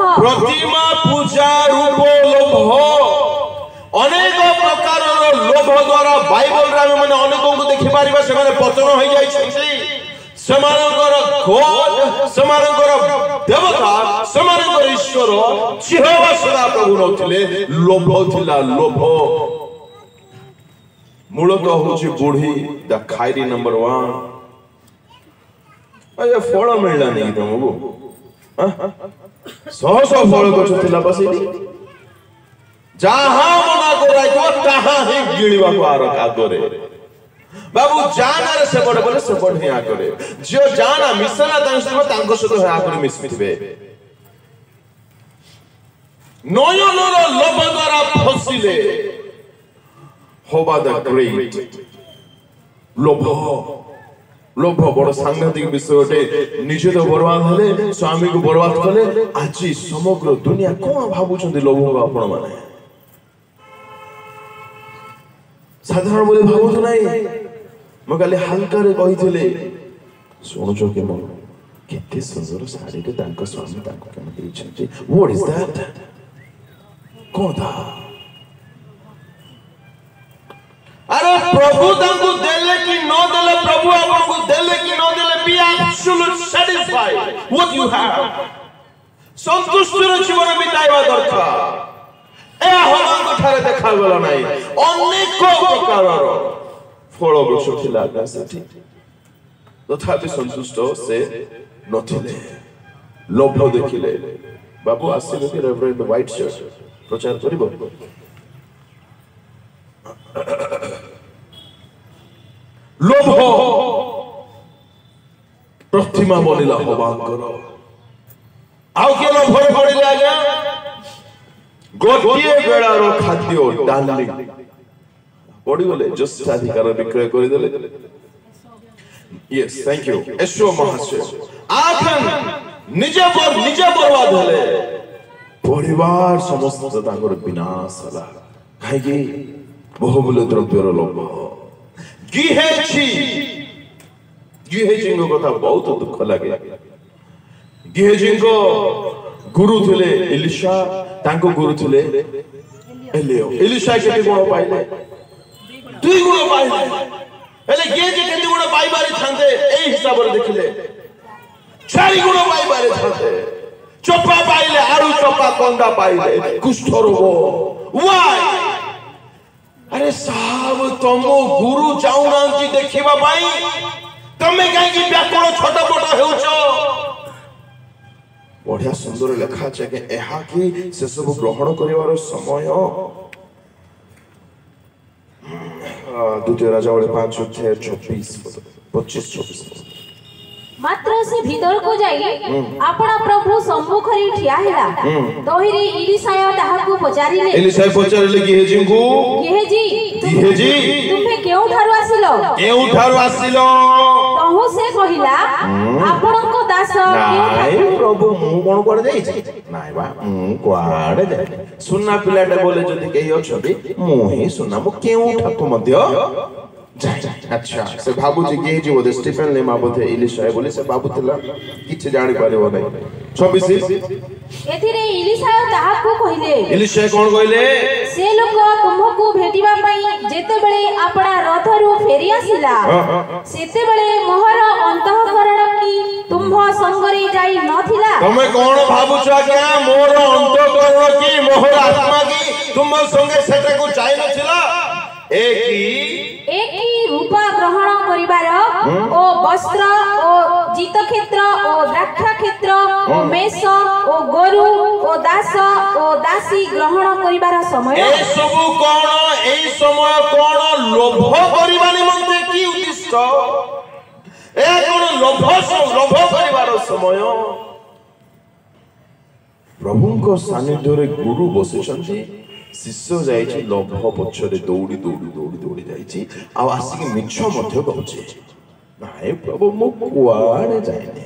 A: अनेक प्रकार लोभ द्वारा बाइबल रे माने अनेक को देखि पारिबा से माने पतन होई जाय छै समानकर गॉड समानकर देवता समानकर ईश्वर जिहोवा सदा प्रभु नथिले लोभ थिला लोभ मूलतः होछि बुढ़ी द खाइरी नंबर 1 अय फळ मिलला नै तमगु सह सह फळ गछ थिला बसिली जहां मना कराइतो तहां ही गिळिबा को आर कागरे बाबू जाना रे सेपटे बोले सेपटे ही आकरे जो जाना मिसना तांको सहित है आकरे मिसथिबे नयनर लोभ द्वारा फसिले होबा द ग्रेट लोभ लोभ बड़ सांघातिक विषय अटे निजे तो बर्बाद हेले स्वामी को बर्बाद कले आज समग्र दुनिया कोन भाबुछन्ति लोभ आपण माने साधारण बोले भाबुछ नाही म काले हल्का रे कहिथिले सुनुछो के म केते सुंदर साड़ी रे तांको स्वामी तांको केम दैछन्ति व्हाट इज दैट कोदा अरे प्रभु तांको देले कि न देले प्रभु आपनको देले कि न देले B absolute satisfied what you have संतुष्ट जीवन बिताइबा दरकार ए हमार ठारे देखा गला नाही अनेक प्रकारर फल वृक्ष थिला सेठी तथापि संतुष्ट से नथिले लोभ देखिले बाबू आसिले कि रेवरेंड व्हाइट शर्ट प्रचार करिबो लोभ प्रतिमा बनिला हवांकर आउ के लोभ पड़िला आज्ञा गोटिए बेड़ार खाद्य डाली पड़ी गले जस्ट अधिकार विक्रय कर देले यस थैंक यू यशो महाशय आखन निजे बर्बाद हेले परिवार समस्त तांगर विनाश हला काहे कि बहुमूल्य द्रव्यर लोभ गिहेजी कथा बहुत दुख लगे गिहेजी गुरु थे एलिशा तांको गुरु थे एलियो एलिशा केते गुण पाइले 2 गुण पाइले एले गिहेजी केते गुण पाइ बारे थांते एई हिसाब रे देखिले 4 गुण पाइ बारे थांते चोपा पाइले आरु चोपा कंदा पाइले कुष्ठ रोग व्हाई अरे साहब तुम गुरु चाहूनांती देखिबा पाई तमे काहे कि व्याकरण छोट मोट हेउछ बढ़िया सुंदर लेखा छे के एहा की से सब ग्रहण करिवार समय द्वितीय राजावली 5:26-25
B: मात्र से भीतर को जाई आपना प्रभु सम्मुख रे ठिया हेला तोहिरी इलिशा ताहाकू पचारिले
A: एलिशा पचारिले गिहेजी
B: तुम्हे केउ ठारू आसिलो तहु से कहिला आपनको दास
A: नाइ प्रभु मु कोन कोड जाई नाइ बा मु कोआडे जाई सुन्ना पिलाटे बोले जदी केही अछबी मु ही सुन्ना मु केउ ठाकू मध्य अच्छा से बाबू जी के जी बोले स्टीफन ले मा बोले इलिशा बोले से बाबू थिला किछ जानि पारेबो नै 26
B: एथिरे इलिशा ताहाकू कहिले
A: इलिशा कोन कहिले
B: से लोक तुमको भेटिबा पई जेते बेले आपना रथरु फेरी आसिला सेते बेले मोहर अंतःकरण की तुम संगरे जाई नथिला
A: तमे कोन भाबुछ क्या मोर अंतःकरण की मोहर आत्मा की तुम संगे सेटा को जाई नथिला
B: एक ही रूप ग्रहण करिबार ओ वस्त्र ओ जीत क्षेत्र ओ द्राक्षा क्षेत्र ओ मेष ओ गोरु ओ दास ओ दासी ग्रहण करिबार समय
A: ए सब कोन ए समय कोन लोभ करिबा निमंते की उद्देश्य ए कोन लोभ करिबार समय प्रभुଙ୍କ सानिध्ୟରେ गुरु बसिछन्ति शिष्य जाइछि लोभ पछरे दौड़ी जाइछि आ आसी के मिछ मध्य कहछि नाइ प्रभु मु कुआडे जाइने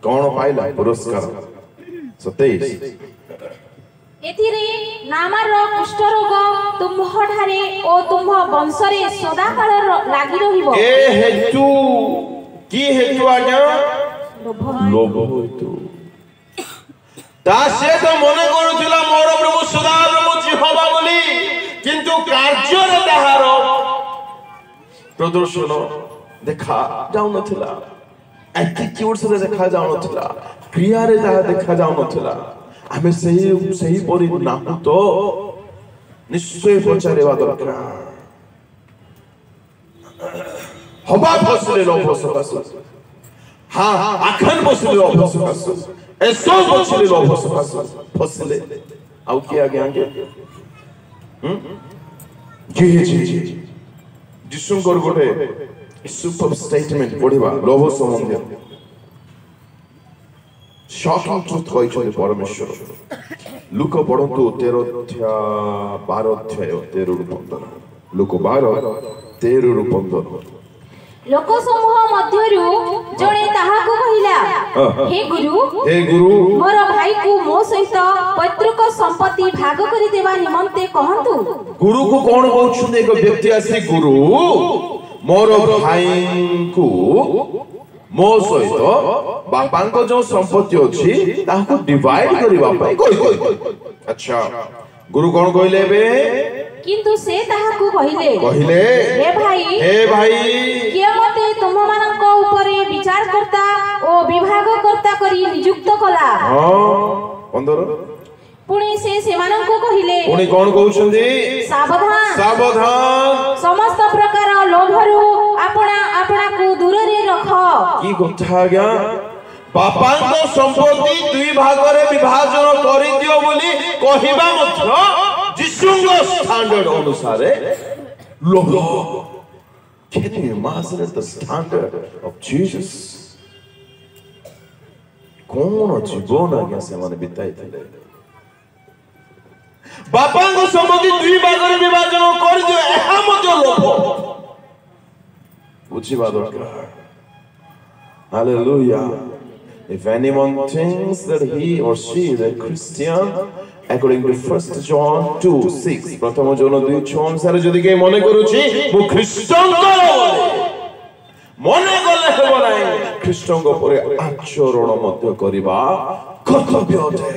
A: कोन पाइला पुरस्कार 27
B: एथिरे नामार कुष्ठ रोग तुमह ठारे ओ तुम वंशरे सदा काल लागि रहिबो
A: ए हेतु की हेतु आज्ञा लोभ हेतु दासे तो मने करूथिला मोर प्रभु सदा प्रभु जिहवा बोली किंतु कार्य रे ताहार प्रदर्शन देखा जाउ नथिला एटीट्यूड से देखा जाउ नथिला क्रिया रे ताहा देखा जाउ नथिला हमें सही परि नाहु तो निश्चय पचारेवा दरकार हवा फसले लोभ सकास हां आखन फसले लोभ सकास ऐसो फसले लोभ सकास फसले आउ के आगे जी ଯୀଶୁଙ୍କର ଗୋଟେ ସୁପର ଷ୍ଟେଟମେଣ୍ଟ ପଢିବା ଲୋଭ ସମ୍ବନ୍ଧୀୟ ଶକିଂ ଟ୍ରୁଥ କହିଛନ୍ତି ପରମେଶ୍ୱର। ଲୁକ ପଢନ୍ତୁ 13:12-13-15। ଲୁକ 12:13-15।
B: ଲୋକ ସମୂହ ମଧ୍ୟରୁ ଜଣେ ତାହାକୁ କହିଲା, ହେ ଗୁରୁ ମୋର ଭାଇକୁ ମୋ ସହିତ ପୈତୃକ ସମ୍ପତ୍ତି ଭାଗ କରିଦେବା ନିମନ୍ତେ କହନ୍ତୁ।
A: ଗୁରୁକୁ କଣ କହୁଛନ୍ତି? ଏକ ବ୍ୟକ୍ତି ଆସି ଗୁରୁ ମୋର ଭାଇଙ୍କୁ ମୋ ସହିତ ବାପାଙ୍କ ଯୋଉ ସମ୍ପତ୍ତି ଅଛି ତାହାକୁ ଡିଭାଇଡ କରିବା ପାଇଁ କହିଲେ। ଆଚ୍ଛା, ଗୁରୁ କଣ କହିଲେ ଏବେ?
B: କିନ୍ତୁ ସେ ତାହାକୁ କହିଲେ, ହେ ଭାଇ କିଏ ମତେ ତୁମମାନଙ୍କ ଉପରେ ବିଚାରକର୍ତ୍ତା ଓ ବିଭାଗକର୍ତ୍ତା କରି ନିଯୁକ୍ତ କଲା?
A: 15।
B: ପୁଣି ସେ ସେମାନଙ୍କୁ କହିଲେ,
A: ପୁଣି କଣ କହୁଛନ୍ତି? ସାବଧାନ
B: ସମସ୍ତ ପ୍ରକାର ଲୋଭରୁ ଆପଣାକୁ ଦୂରରେ ରଖ।
A: କି କଥା ଆଜ୍ଞା? ବାପାଙ୍କ ସମ୍ପତ୍ତି ଦୁଇ ଭାଗରେ ବିଭାଜନ କରିଦିଅ ବୋଲି କହିବା ମଧ୍ୟ ଯୀଶୁଙ୍କ ଷ୍ଟାଣ୍ଡାର୍ଡ ଅନୁସାରେ ଲୋଭ। Can you imagine the standard of Jesus? କଣ ଜୀବନ ଆଜ୍ଞା ସେମାନେ ବିତାଇଥିଲେ। ବାପାଙ୍କ ସମ୍ପତ୍ତି ଦୁଇ ଭାଗରେ ବିଭାଜନ କରିଦିଅ, ଏହା ମଧ୍ୟ ଲୋଭ। ବୁଝିବା ଦରକାର। Hallelujah. If anyone thinks that he or she is a Christian, according to 1 John 2:6, ପ୍ରଥମ ଜୋନ 2:6 ଅନୁସାରେ ଯଦି କେହି ମନେ କରୁଛି ମୁଁ ଖ୍ରୀଷ୍ଟଙ୍କର ମନେ କଲେ ହେବ ନାହିଁ, ଖ୍ରୀଷ୍ଟଙ୍କ ପରେ ଆଚରଣ ମଧ୍ୟ କରିବା କର୍ତ୍ତବ୍ୟ ଅଟେ,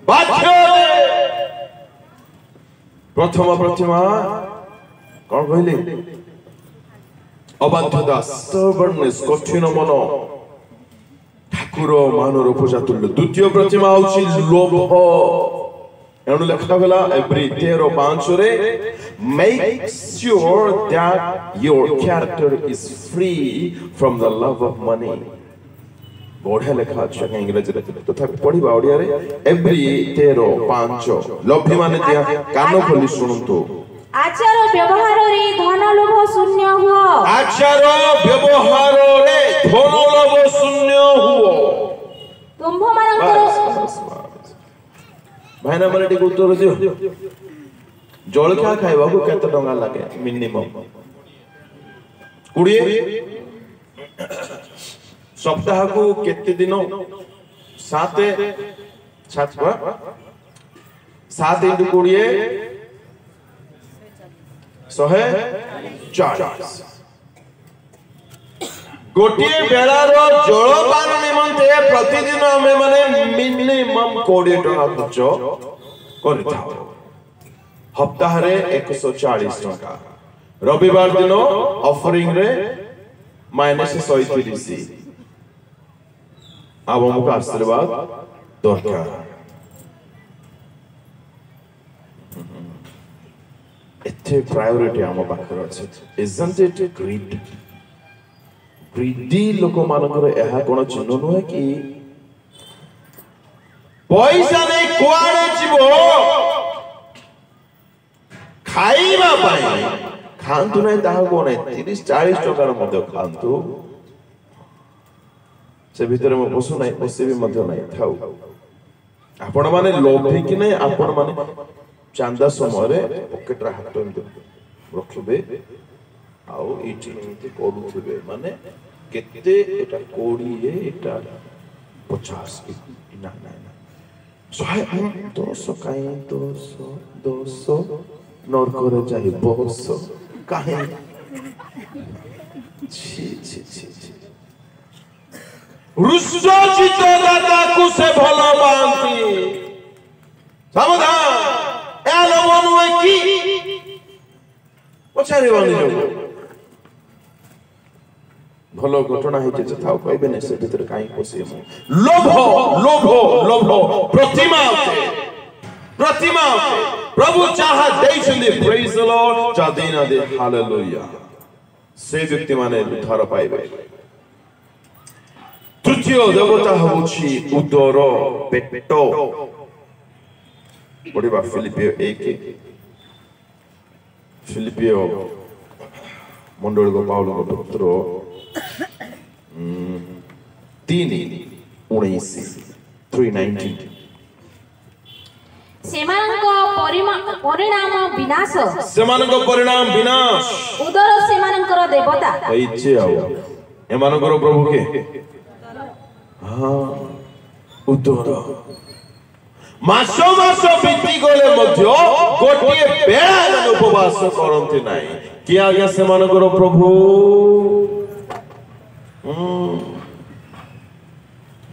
A: ବାଧ୍ୟ ଅଟେ। ପ୍ରଥମ ପ୍ରତିମା କଣ କହିଲେ? ଅବାଧ୍ୟତା, stubbornness, କଠିନ ମନ, ଠାକୁର ମାନର ଉପଜାତୁଲ୍ୟ। ଦ୍ୱିତୀୟ ପ୍ରତିମା ହଉଛି ଲୋଭ। ଏଣୁ ଲେଖାଗଲା ଏବ୍ରୀ 13:5 make sure that your character is free from the love of money। ବଢିଆ ଲେଖା ଅଛି ଇଂରେଜୀରେ, ତଥାପି ପଢିବା ଓଡିଆରେ। ଏବ୍ରୀ 13:5 ଲୋଭୀ ମାନେ କାନ ଖୋଲି ଶୁଣନ୍ତୁ।
B: ଆଚାର ବ୍ୟବହାରରେ ଧନ ଲୋଭ ଶୂନ୍ୟ ହୁଅ।
A: ଆଚାର ବ୍ୟବହାରରେ ଧନ ଲୋଭ ଶୂନ୍ୟ ହୁଅ।
B: ତୁମ୍ଭମାନଙ୍କର
A: ଭାଇନା ମାନେ ଟିକେ ଉତ୍ତର ଦିଅ। ଜଳଖିଆ ଖାଇବାକୁ କେତେ ଟଙ୍କା ଲାଗେ? ମିନିମମ୍ 20। ସପ୍ତାହକୁ କେତେ ଦିନ? 7 × 20 140। ଗୋଟିଏ ବେଳାର ଜଳପାନ ନିମନ୍ତେ ପ୍ରତିଦିନ ଆମେ ମାନେ ମିନିମମ୍ 20 ଟଙ୍କା ଖର୍ଚ୍ଚ କରିଥାଉ। ହପ୍ତାହରେ 140 ଟଙ୍କା। ରବିବାର ଦିନ ଅଫରିଂ ରେ -130। ଆଉ ଆମକୁ ଆଶୀର୍ବାଦ ଦରକାର। ଏତେ ପ୍ରାୟୋରିଟି ଆମ ପାଖରେ ଅଛି। Isn't it greed? ଗ୍ରିଡି ଲୋକମାନଙ୍କର ଏହା କଣ ଚିହ୍ନ ନୁହେଁ କି? ପଇସା ନେଇ କୁଆଡେ ଯିବ? ଖାଇବା ପାଇଁ ଖାଆନ୍ତୁ ନାହିଁ, ତାହା କଣ 30-40 ଟଙ୍କାର ମଧ୍ୟ ଖାଆନ୍ତୁ। ସେ ଭିତରେ ମୁଁ ପଶୁ ନାହିଁ, ପଶିବି ମଧ୍ୟ ନାହିଁ, ଥାଉ। ଆପଣ ମାନେ ଲୋଭିକି ନାହିଁ, ଆପଣ ମାନେ ଚାନ୍ଦା ସମୟରେ ପକେଟରେ ହାତ ରଖିବେ ଆଉ ଏଇଠି ଏମିତି କରୁଥିବେ, ମାନେ କେତେ ଏଟା 20 ଏଟା 50 ନା ନା ନା 110 କାହିଁ 10 ନରକରେ ଯାଇ ବସ କାହିଁ। ଛି ଛି ଛି ଛି। ରୁଷଚିତ ଦାଦାକୁ ସେ ଭଲ ପାଆନ୍ତି। ସାବଧାନ, ଏହା ଲୋଭ ନୁହେଁ କି? ପଚାରିବନି ଯୋଗ ଭଲ ଘଟଣା ହେଇଛି ଯେ ଥାଉ କହିବେନି, ସେ ଭିତରେ କାହିଁ ପଶିବେ ମୁଁ। ଲୋଭ ଲୋଭ ଲୋଭ ପ୍ରତିମା ପ୍ରତିମା ପ୍ରଭୁ ଯାହା ଦେଇଛନ୍ତି, ପ୍ରେଜ୍ ଦ ଲର୍ଡ, ଯାହା ଦେଇନାହାନ୍ତି ହାଲେଲୁୟା, ସେ ବ୍ୟକ୍ତି ମାନେ ଉଦ୍ଧାର ପାଇବେ। ତୃତୀୟ ଦେବତା ହେଉଛି ଉଦର, ପେଟ। ପଢିବା ଫିଲିପିଓ 1, ଫିଲିପିଓ मंडल को पाउल को पत्र 3:19
B: परिणाम विनाश उदर सेमानंकर देवता
A: इच्छे आउ एमानकर प्रभु के हाँ उदर मास मास बीती गले मध्य गोटे बेला उपवास करते नाही कि आज्ञा सेमानकर प्रभु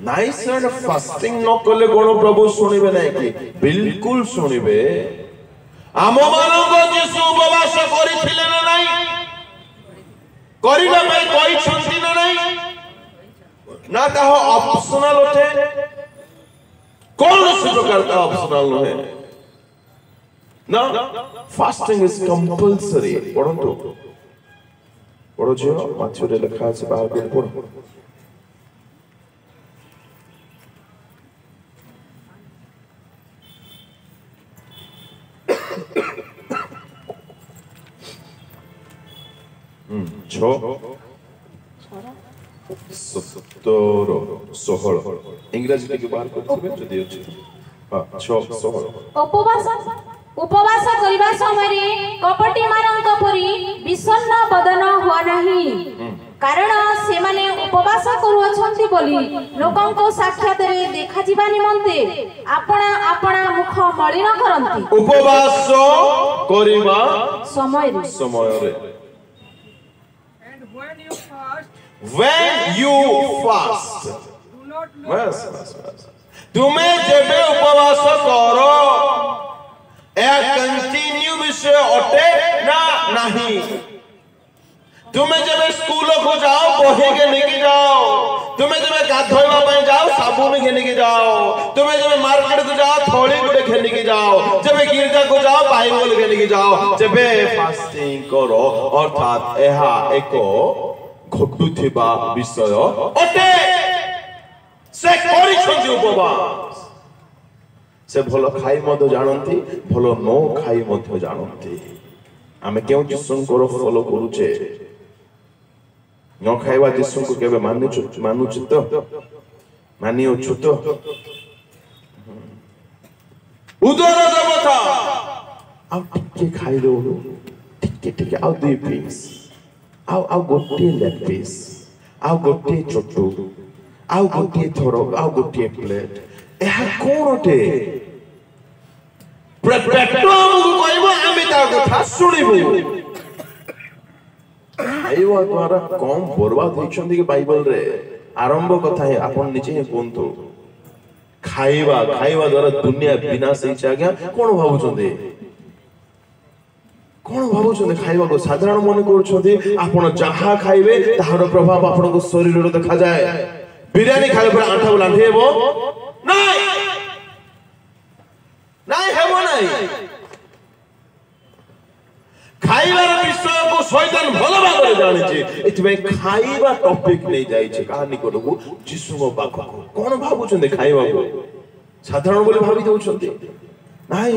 A: नाइस एंड फास्टिंग न कले कोन प्रभु सुनिबे नाही कि बिल्कुल सुनिबे आम मानक जेसु उपवास करिथिले ना नाही करिबा पई कोइ छंती ना नाही ना ताहो ऑप्शनल होते कौन से प्रकार का ऑप्शनल है ना फास्टिंग इज कंपल्सरी पढ़ो पढ़ो जो माथुरे लिखा আছে बाइबल पढ़ो छो 17 इंग्रजी के बाहर करथिबे जदी अछि हां 16
B: उपवास करिबा समय कपटी मानक परी विषण्ण बदन हुआ नहीं कारण से माने उपवास करूछंती बोली लोकंको साक्षात रे देखा जीवा निमंते आपना आपना मुख मलिन करंती
A: उपवास करिबा समय रे when you fast बस तुम्हें जेबे उपवास करो ए कंटिन्यू विषय अटे ना नहीं तुम्हें जब स्कूल को जाओ बही के लेके जाओ तुम्हें जब गाधोइबा पई जाओ साबुन के लेके जाओ तुम्हें जब मार्केट को जाओ थोड़ी गुडे के लेके जाओ जब गिरजा को जाओ बाइबल के लेके जाओ जब फास्टिंग करो अर्थात एहा एको घटुथिबा विषय अटे से करि छथि उपवास से भलो खाई मधो जानंती भलो नो खाई मधो जानंती आमे केउ जिसुंकर फॉलो करूचे न खाइबा जिसुं को केबे मानुच तो मानियो छुतो उदर देवता आ टिके खाइ लो टिके आ दुई पीस आ गोटे लेग पीस आ गोटे छोटू आ गोटे थोरो आ गोटे प्लेट एहा कोनटे प्रपेक्टो हमको कहबो आमे ता कथा सुनिबो एवा द्वारा कम बर्बाद होइछन्ती के बाइबल रे आरंभ कथा है आपन निजे ही कोनतो खाइबा द्वारा दुनिया विनाश होइछ आज्ञा कोन भाबुछन्ती खाइबा को साधारण मन करूछन्ती आपण जहा खाइबे ताहार प्रभाव आपण को शरीर रे देखा जाए बिरयानी खाले पर आंठा लांठेबो नहीं हेबो नहीं खाइबार विषय को शैतान भलो भाबरे जानिछि एथिबे खाइबा टॉपिक नै जाय छै कहानी को जिसुमो पाखो कोन भाबुछन्ते खाइबा को साधारण बोली भाबी दउछन्ते नाही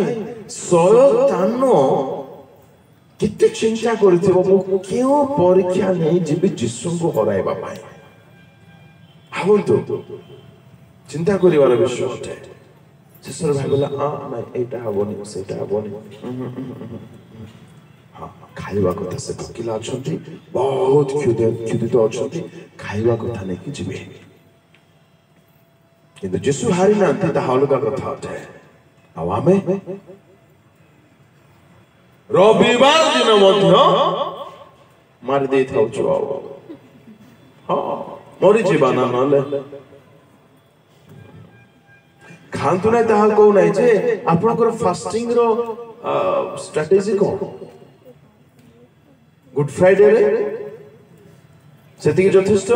A: शैतान किते चिंता करथिबो केओ परीक्षा नै जिबि जिसु को हराइबा पाए हावंतो चिंता करिवार विषय होते शेषर भाई बोला ना एटा हबोनी सेटा हबोनी हां खाइबा कथा से भकिला अछंती बहुत क्षुदित अछंती खाइबा कथा नै कि जिबे किंतु जिसु हारि नांती ता हलका कथा होते आ आमे रविवार दिन मध्य मार दे थाउ छु हां मरि जीवाना नले खांतु नै ताहा को नै जे आपनकर फास्टिंग रो स्ट्रेटजी को गुड फ्राइडे रे सेति यथेष्ट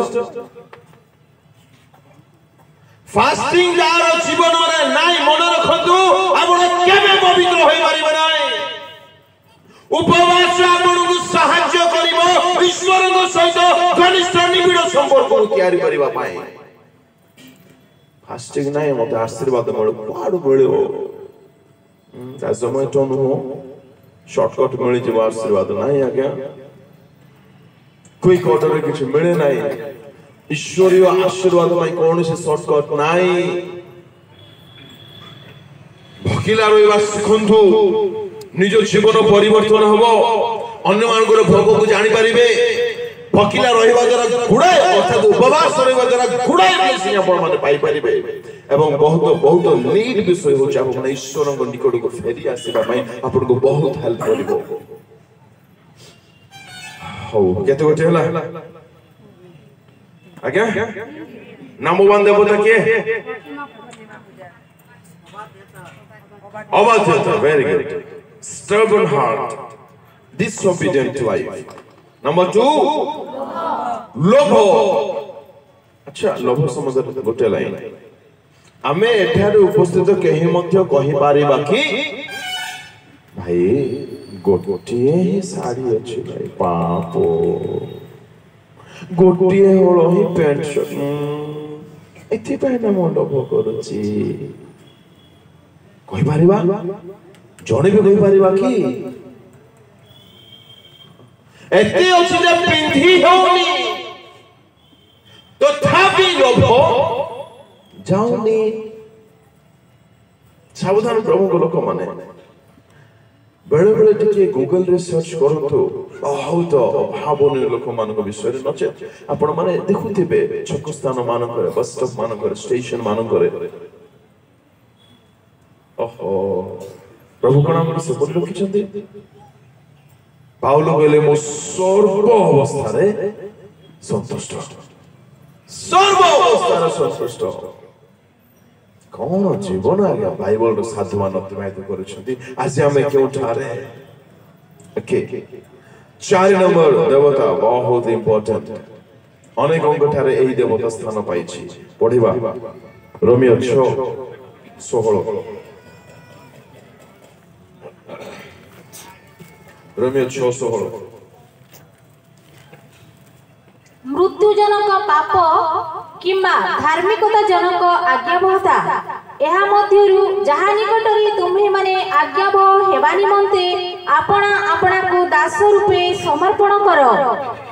A: फास्टिंग जार जीवन रे नाइ मन रखतु आपण केबे पवित्र होई परिबे नाइ उपवास आपण को सहाय्य करिवो ईश्वर को सहित घनिष्ठ निबिड़ संपर्क को तयारी करिबा पाए फास्टिंग नाही मते आशीर्वाद मिलो पाडू मिलो ता समय तो नो शॉर्टकट मिली जे आशीर्वाद नाही आज्ञा क्विक ऑर्डर रे किछ मिले नाही ईश्वरीय आशीर्वाद पई कोन से शॉर्टकट नाही भकिला रहिबा सिखंतु निज जीवन परिवर्तन हबो अन्य मानकर भोग को जानि परिबे भकिला रहिबा द्वारा गुडाय अर्थात उपवास रहिबा द्वारा गुडाय ब्लेसिंग आपण माने पाई परिबे एवं बहुत बहुत नीड विषय हो जाबो माने ईश्वर को निकट को फेरी आसीबा पई आपण को बहुत हेल्प करिवो हो केते गोटे हला आज्ञा नंबर 1 देवता के अबाध्यता very good stubborn heart disobedient wife number 2 लोभ अच्छा लोभ समझ गोटे लाइन आमे एठारे उपस्थित केही मध्य कहि पारिबा कि भाई गोटिए ही साड़ी अछि भाई पापो गोटिए होलो ही पैंट शर्ट एथि पहना म लोभ करूची कहि पारिबा जणे भी कहि पारिबा कि एते अछि जे पिंधी होनी तो थापि लोभ जाउनी सावधान प्रभु को लोक माने बेले बेले टिके गूगल रे सर्च करंतु बहुत अभावनीय लोक मान विषय नचे आपण माने देखुथिबे छक स्थान मान करे बस स्टॉप मान करे स्टेशन मान करे ओहो प्रभु कोन हमर से बोल रखिछंती पाउलो कहले मो सर्व अवस्था रे संतुष्ट सर्व अवस्था रे संतुष्ट कौन जीवन आज्ञा बाइबल रो साधुमान अतिबाहित करूछंती आज हमें क्यों ठारे ओके 4 नंबर देवता बहुत इंपोर्टेंट अनेक अंग ठारे एही देवता स्थान पाइछि पढिबा रोमियो 6:16 रोमियो 6:16
B: मृत्युजनक पाप किंबा धार्मिकता जनक आज्ञाबहता एहा मध्यरु जहा निकटरी तुम्हे माने आज्ञाबह हेबा निमंते आपना आपना को दास रूपे समर्पण कर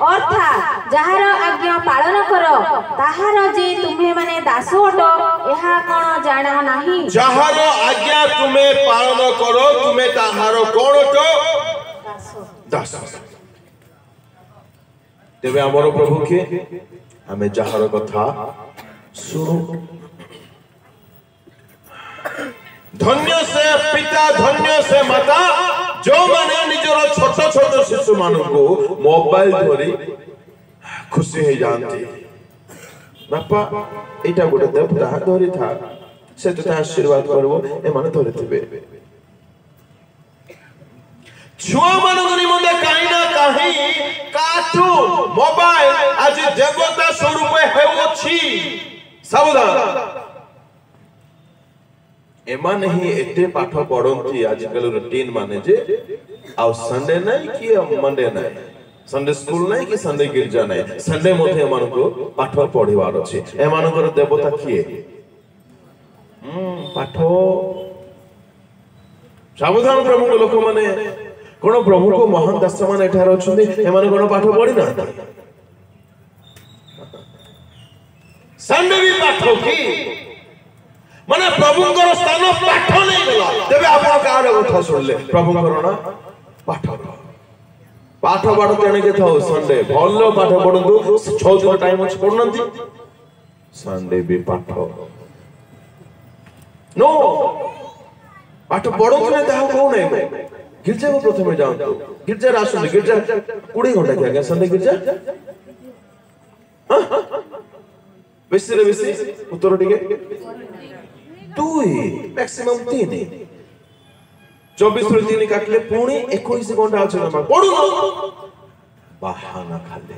B: अर्थात जहार आज्ञा पालन कर ताहार जे तुम्हे माने दास अट एहा कोन जाना नाही
A: जहार आज्ञा तुम्हे पालन करो तुम्हे ताहार कोन अट दास तेबे हमर प्रभु के हमें जहार कथा सुनो धन्य से पिता धन्य से माता जो माने निजर छोट छोट शिशु मान को मोबाइल धरी खुशी हो जाती बापा एटा गोटे देवता धरी था से तो आशीर्वाद करबो ए माने धरि थिबे छुआ मानक निमंते काई ना काई कार्टून मोबाइल आज देवता स्वरूप हेउछि सावधान एमान ही एते पाठ पढंती आजकल रूटीन माने जे आ संडे नहीं कि मंडे नहीं संडे स्कूल नहीं कि संडे गिरजा नहीं संडे मध्ये एमान को पाठ पढिवार अछि एमान को देवता किए पाठ सावधान प्रभु लोक माने कोन प्रभु को महान दास मान एठार अछंती एमान कोन पाठ पढि ना संडे भी पाठ की माने प्रभुंकर स्थान पाठ नहीं गला तबे आपण कार कथा सुनले प्रभुंकर ना पाठ पाठ पाठ केने के थाओ संडे भल्लो पाठ पढंतु 6 दिन टाइम अछि पढनंती संडे भी पाठ नो पाठ पढंतु ने ताहा को नै गिरजा को प्रथमे जाओ गिरजा रासु गिरजा 20 घंटा के आगे संडे गिरजा हां बेसी रे बेसी उत्तर टिके 2 मैक्सिमम 3 24 रे 3 काटले पुणी 21 घंटा अछि ना पढु बहाना खाले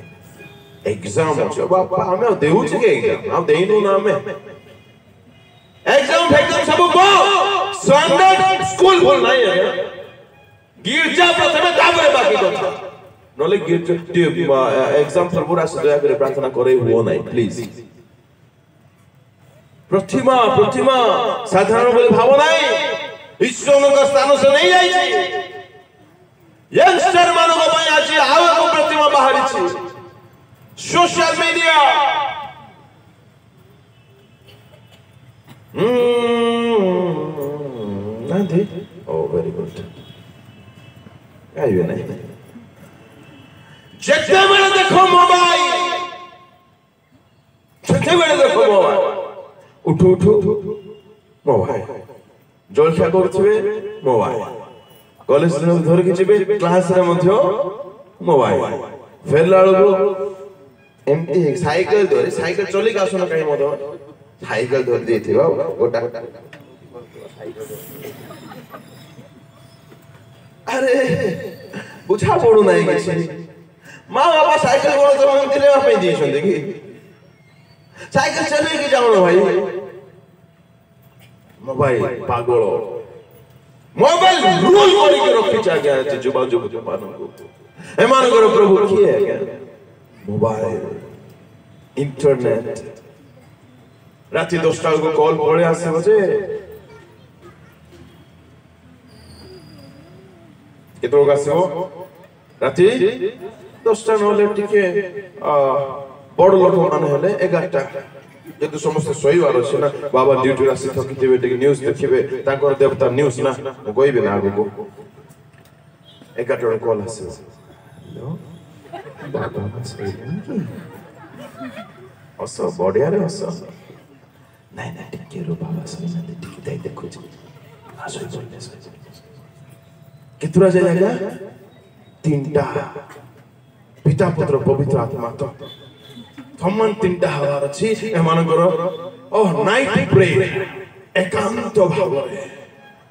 A: एग्जाम अछि बापा हमें देउ छी के एग्जाम हम देइनु ना हमें एग्जाम सब बो संडे स्कूल बोल नहीं है गिरजा प्रथमे ताबरे बाकी कथा नले गिरजा एग्जाम पूरा से दया करे प्रार्थना करे हो नहीं प्लीज प्रतिमा प्रतिमा साधारण बोले भाव नहीं ईश्वर का स्थान से नहीं जाई छी यंगस्टर मानो को पई आज आवे को प्रतिमा बाहरी छी सोशल मीडिया नांदे ओ वेरी गुड आइए नहीं जेते बेले देखो मोबाइल जेते बेले देखो मोबाइल उठो उठो मोबाइल जलखिया करथिबे मोबाइल कॉलेज रे धर के जिबे क्लास रे मध्य मोबाइल फेरला बेलको एमटी साइकिल धरे साइकिल चली का सुन काई मधो साइकिल धर देथिबा गोटा अरे बुझा पड़ू नहीं किसी माँ बाबा साइकिल कोण तो हम दिले पे दी छन देखि साइकिल चले के जावण भाई मोबाइल पागल मोबाइल रूल करी के रखि जा गया है जुबा मान को ए मान को प्रभु की है क्या मोबाइल इंटरनेट राति 10टा को कॉल पड़े आसे बजे केतो गासो राति 10टा नले टिके बड़ लोक मान हेले 11टा जेतु समस्त सोईवार अछि ना बाबा ड्यूटी रासी थकिथिबे टिके न्यूज़ देखिबे ताकर देवता न्यूज़ ना कोइबे ना आगो 11टा कॉल आसे हेलो बाबा असो बढ़िया रे असो नहीं नहीं टिके रो बाबा सही टिके दे देखो जी आसो बोलले सही कितरा जाएगा 3टा पिता पुत्र पवित्र आत्मा तो थमन 3टा हवार अछि ए मानकर ओ नाइट प्रे एकांत भावरे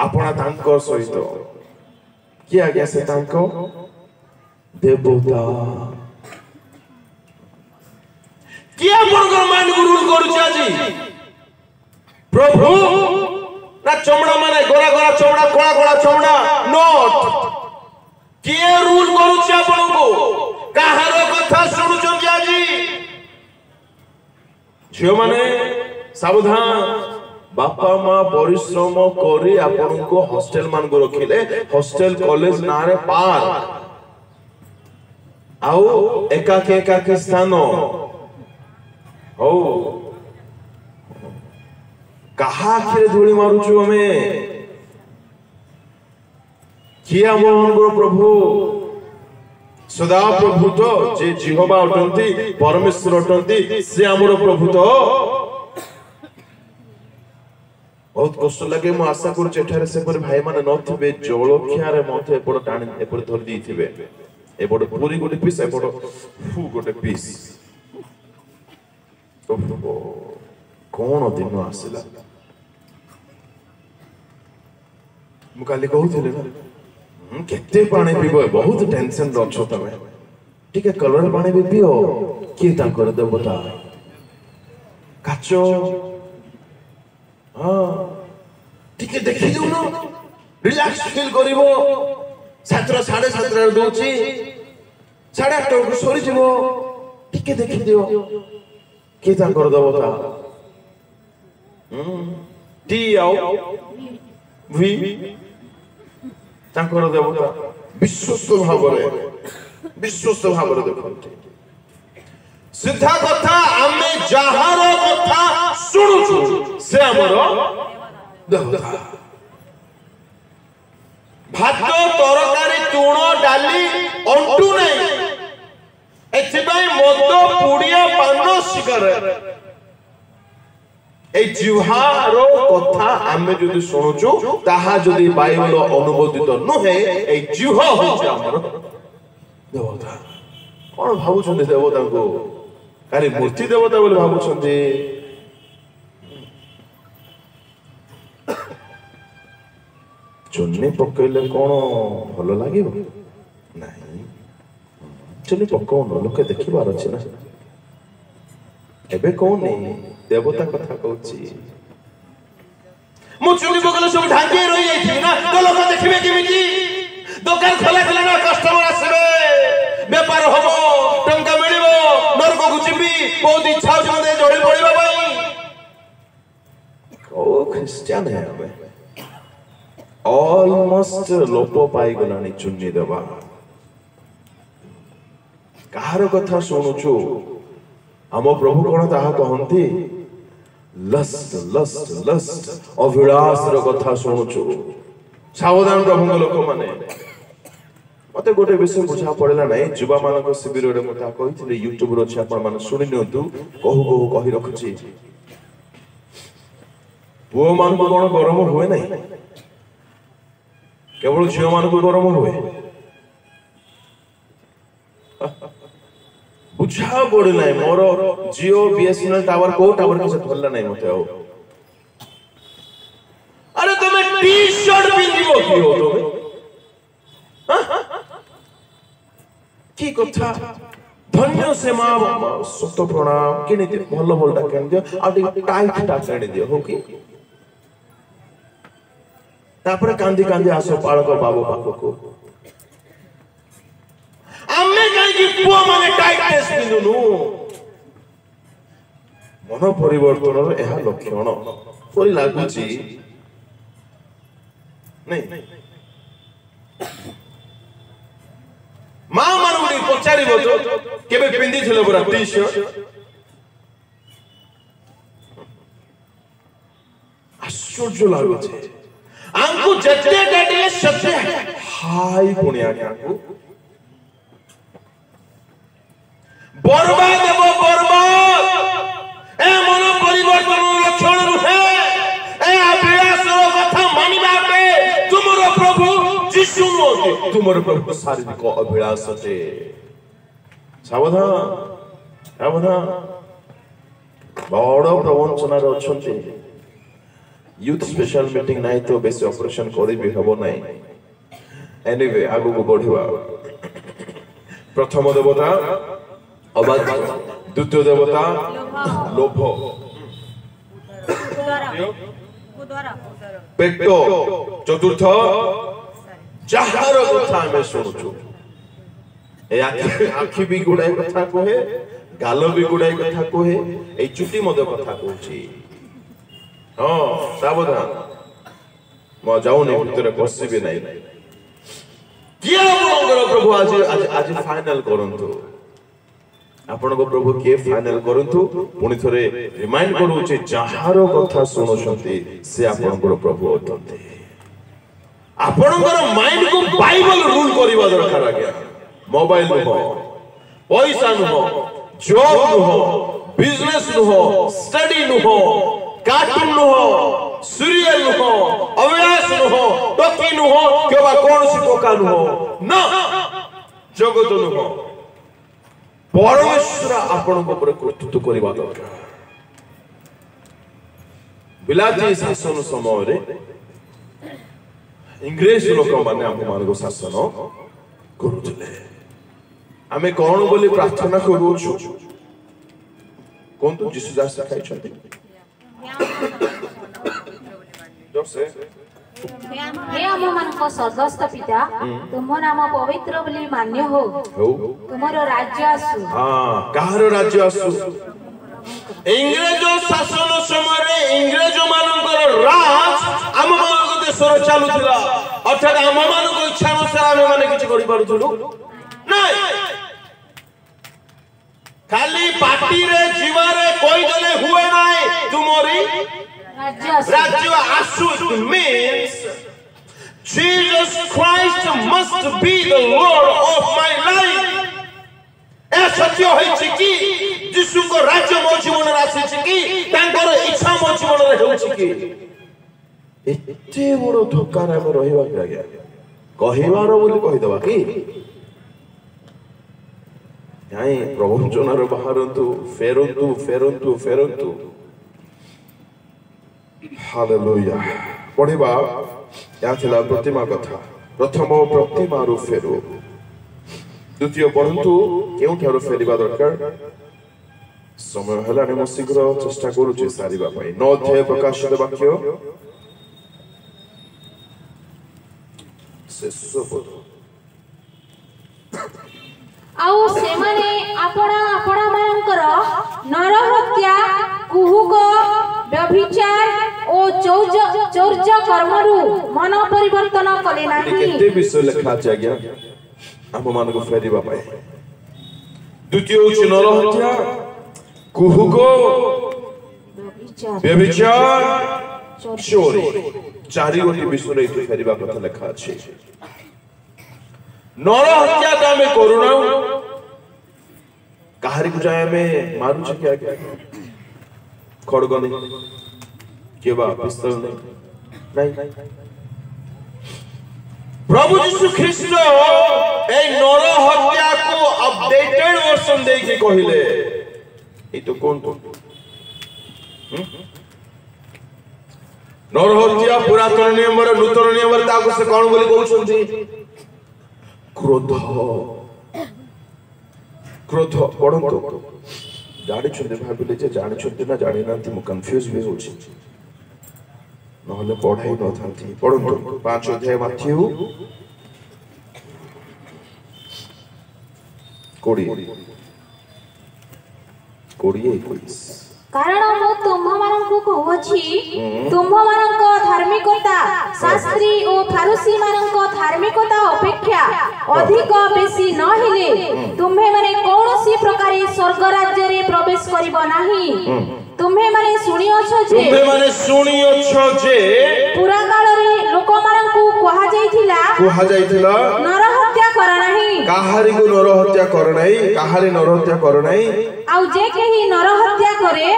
A: आपना तांको सहित किया गया से तांको देवता किया बनकर मान गुरु करू छी प्रभु ना चमड़ा माने गोरा गोरा चमड़ा कोला कोला चमड़ा नोट किए रूल करू छी आपन को काहार कथा सुनु छी आजी झियो माने सावधान बापा मां परिश्रम करी आपन को हॉस्टल मान को रखिले हॉस्टल कॉलेज नारे पार्क आउ एकाके स्थान हो कहा आखिरे धूली मारुछु हमें किया मोहन गुरु प्रभु सदा प्रभु तो जे जिहोवा अटंती परमेश्वर अटंती से हमरो प्रभु तो बहुत कष्ट लगे मु आशा करू एठारे से पर भाई माने नथिबे जलखिया रे मथे एपड़ टाणी एपड़ धर दीथिबे एपड़ पूरी गोटे पीस एपड़ फू गोटे पीस तो कौन दिन आसला मु काली कहूथिले ना केते पानी पीबो बहुत टेंशन रछो तमे ठीके कलर पानी भी पियो के तांकर देवता काचो हां ठीके देखि दिउ न रिलैक्स फील करिवो 7:30 रे दोची 8:30 को सोरी जिवो ठीके देखि दियो के तांकर देवता टी आओ वी तांकर देवता विश्वस्त भावरे देखंती सीधा कथा आमे जहार कथा सुनुछु से हमर देवता भात तरकारी तुण डाली अंटू नै एथिबाई मद पुड़िया पान सिगारेट ए जिह्वार कथा आमे जदि सुनुछु ताहा जदि बाइबल अनुमोदित नहे ए जिह्वा होछि हमर देवता कोन भाबुछन देवता को खाली मूर्ति देवता बोले भाबुछन जे चुन्नी पकैले कोन भलो लागिबो नाही चुन्नी पकोन लोके देखिबार अछि ना एबे कोन देवता कथा कहछि मु चुनी बगले सब ढांगे रही जाई ना तो लोग देखिबे केमिति दुकान खोला खोला ना कस्टमर आसीबे व्यापार होबो टंका मिलिबो नरक को जिबी बहुत इच्छा होछ मते जोड़ी पड़िबा भाई ओ क्रिश्चियन है हमें ऑलमोस्ट लोपो पाई गलानी चुन्नी देवा कहार कथा सुनुछु आम प्रभु कौन ताहा कहती लस्ट लस्ट लस्ट अभिलाष कथा शुणुचु सावधान प्रभु लोक माने मते गोटे विषय बुझा पड़ेला नहीं युवा मान शिविर कही यूट्यूब अच्छे आप शुणी नियंतु कहू कहू कही रखुची पुओ मान को कौन गरम हुए नहीं केवल झील मान को गरम हुए बुझा पड़े ना मोर जियो बीएसएनएल टावर को टावर के धरला नहीं मते आओ अरे तुम्हें टी शर्ट पिंदिबो कि हो तुम्हें की कथा धन्य से मां सत प्रणाम किनि भल भलटा केन दियो आ टाइट टा केन दियो हो कि तापर कांदी कांदी आसो पालक बाबू पाखको आमे काई कि पुआ माने टाइट टेस्ट पिंदुनु मन परिवर्तन रो एहा लक्षण परि लागुची नहीं मां मानुडी पचारिबो तो केबे पिंदी थिलो बरा टी शर्ट आश्चर्य लागुची आंकु जत्ते डाडले सत्य हाय पुण्या आंकु बर्बाद देव बर्बाद ए मन परिवर्तन लक्षण रुहे ए अभिलाष कथा मानिबा पे तुमरो प्रभु यीशु मोते तुमरो प्रभु शारीरिक अभिलाष ते सावधान सावधान बड़ प्रवंचना रे अछंती यूथ स्पेशल मीटिंग नहीं तो बेसी ऑपरेशन करी भी हबो नहीं एनीवे आगु को बढ़िवा प्रथम देवता अबाध द्वितीय देवता लोभ पेट चतुर्थ जहार कथा हमें सुनुचु ए आखि भी गुडाई कथा कहे गाल भी गुडाई कथा कहे ए चुटी मद कथा कहूची हां सावधान म जाऊनी भीतर पसिबे नहीं किया आपनकर प्रभु आज आज फाइनल करंतु आपनको प्रभु के फाइनल करंतु पुनी थरे रिमाइंड करू जे जहारो कथा सुनुछंती से आपनकर प्रभु होतंते आपनकर माइंड को बाइबल रूल करिवा दरकार आ गया मोबाइल नो पैसा no job no business no study no cartoon no serial no Avinash no talkie no केबा कोनसी टोका नो ना जगत नो परमेश्वर आपण ऊपर कर्तृत्व करबा दरकार बिलाती शासन समय रे इंग्रेज लोक माने हम मान को शासन करूथले हमें कोन बोली प्रार्थना करूछु कोन तो यीशु दास सिखाइ छथि जब से
B: हे आममानक स्वर्गस्थ पिता तुम नाम पवित्र बोली मान्य हो तुमरो राज्य आसु
A: हां कहारो राज्य आसु इंग्रेज शासन समय रे इंग्रेज मानकर राज आम मानक देशर चालुथिला अर्थात आम मानक इच्छा अनुसार आमे माने किछ करि पारुथुलु नहीं खाली पार्टी रे जीवारे कोई दले हुए नहीं तुमरी राज्य आसु means Jesus Christ must be the Lord of my life ए सत्य होई कि यीशु को राज्य मो जीवन रे आसी कि तांकर इच्छा मो जीवन रे होई कि एते बड़ धोखा रे हम रहिबा के गया कहिवार बोली कहि दबा कि याई प्रवचनर बाहरंतु फेरंतु फेरंतु फेरंतु हालेलुया पढ़िबा या थिला प्रतिमा कथा प्रथम प्रतिमा रु फेरु द्वितीय पढ़ंतु केउ ठारो फेरिबा दरकार समय हला ने शीघ्र चेष्टा करू जे सारिबा पई 9 अध्याय प्रकाशित वाक्य शेष पद
B: आउ सेमाने आपणा आपणा मानकर नरहत्या कुहुक व्यभिचार ओ चौर्य कर्मरु मन परिवर्तन कले नाही
A: केते विषय लिखा छै आज्ञा हम मान को फेरिबा पाए द्वितीय उच्च नरहत्या କୁହୁକ ବ୍ୟଭିଚାର ଚୋରି ଚାରି ଗୋଟି ବିଷୟରେ ଏଠି ଫେରିବା କଥା ଲେଖା ଅଛି। ନର ହତ୍ୟାଟା ଆମେ କରୁନା, କାହାରିକୁ ଯାଏ ଆମେ ମାରୁଛେ କି ଆଜ୍ଞା? ଖଡଗ ନେଇ କିଏ ବା ପିସ୍ତଲ ନେଇ ନାଇଁ। प्रभु यीशु ख्रीष्ट ए नर हत्या को अपडेटेड वर्जन देके कहिले ए तो कोन तो नर हत्या पुरातन नियम रे नूतन नियम रे ताको से कोन बोली कहउछंती क्रोध क्रोध पढंतो जानि छुते भाबिले जे जानि छुते ना जानि नांती मु कंफ्यूज भी होछि नहले पढ़ाई न थांती पढंतो 5 अध्याय माथ्यू कोड़ी 21
B: कारण मु तुम्हमानंकु कहउछि तुम्हमानंक धार्मिकता शास्त्री ओ फारूसी मानंक धार्मिकता अपेक्षा अधिक बेसी नहिले तुम्हे माने कोनोसी प्रकार स्वर्ग राज्य रे प्रवेश करिबो नाही। तुम्हे माने सुनियोछ जे पुरा काल रे लोक मानंकु कहा जायथिला नर हत्या कर नाही,
A: काहारी को नर हत्या कर नाही, काहारी नर हत्या कर नाही।
B: आउ जे केही नर हत्या करे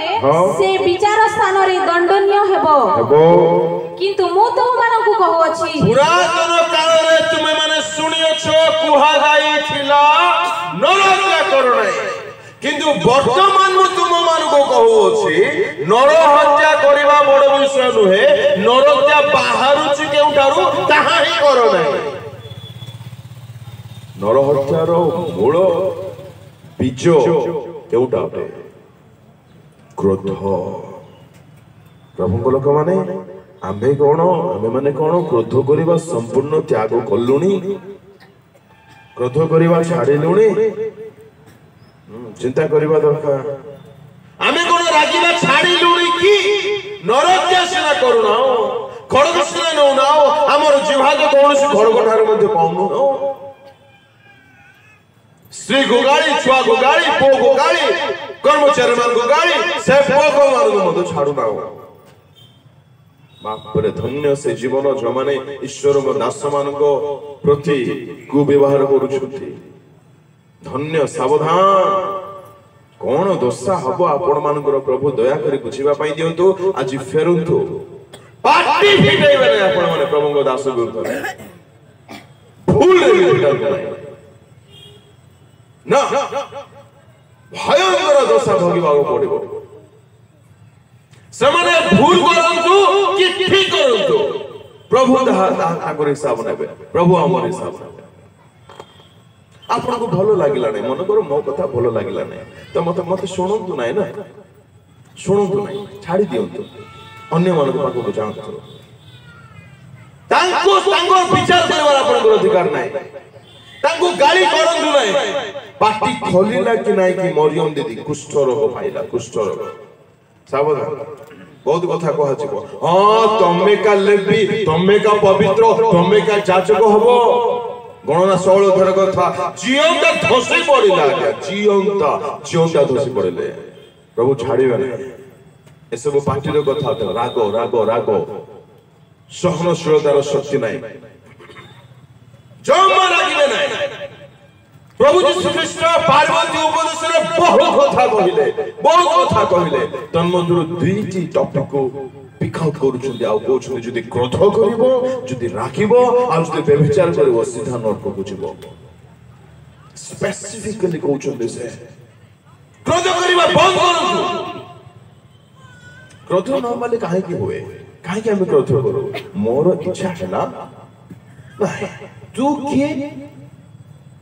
B: से विचार स्थान रे दंडनीय हेबो। किंतु मु तुममानंकु कहउछि
A: पुरातन काल रे तुमे माने सुनियोछ कहा जायथिला नर हत्या कर नाही, किंतु वर्तमान मु तुममानंकु कहउछि नर हत्या करिबा बड़ विषय नुहे, नर हत्या बाहरुछि केउठारु ताहा ही कर नाही। नर हत्यार मूल बीज केउटा अटे क्रोध। प्रभु लोक माने आमे कोन आमे माने कोन क्रोध करिबा संपूर्ण त्याग कल्लुनी, क्रोध करिबा छाडिलुनी, चिंता करिबा दरकार। आमे कोन रागिबा छाडिलुनी कि नरहत्या सिना करूना खड़ग सिना नौना हमर जिभाग कोनसी खड़ग ठार मध्ये पाउनु स्त्री को गाड़ी छुआ को गाड़ी पो को गाड़ी कर्मचारी मान को गाड़ी से पो को मान को मत छाडू ना। बाप रे धन्य से जीवन जो माने ईश्वर को दास मान को प्रति कुव्यवहार करूछथि, धन्य सावधान कोन दोषा हबो आपण मानकर प्रभु दया करी बुझिबा पई दियंतु। आज फेरुंतु पार्टी फिटेबे नै आपण माने प्रभु को दास विरुद्ध भूल रे ना भयंकर दोषा भोगिबा पड़िबो। समाने भूल करंतु कि ठीक करंतु प्रभु ताकर हिसाब नेबे, प्रभु हमर हिसाब नेबे। आपन को भलो लागिला नै मन करो मो कथा भलो लागिला नै तो मते सुनंतु नै ना, सुनंतु नै छाडी दियंतु अन्य मन को पाको बुझांतु। तांको विचार करबार आपन को अधिकार नै, तांको गाली करंतु नै। पाटी खोलिला कि नै कि मरियम दीदी कुष्ठ रोग पाइला, कुष्ठ रोग सावधान बहुत कथा कहा छिबो। हां तमे का लेबी तमे का पवित्र तमे का जाचक हबो गणना 16 थर कथा जियंता धसी पड़िला, जियंता धसी पड़िले प्रभु छाड़िबे नै। ए सब पाटी रो कथा राग राग राग सहनशीलतार शक्ति नै, जमा लागिबे नै। प्रभु यीशु ख्रीष्ट पार्वती उपदेश रे बहुत कथा कहिले तन्मधुर दुईटी टॉपिक को पिकआउट करूछन्ती। आ कोछन्ती जदि क्रोध करिवो, जदि राखिबो, आ जदि व्यभिचार करिवो सीधा नरक को जिवो। स्पेसिफिकली कोछन्ती से क्रोध करिवा बंद करंतु। क्रोध नॉर्मली काहे की होए, काहे कि हम क्रोध करू मोर इच्छा हैला नाही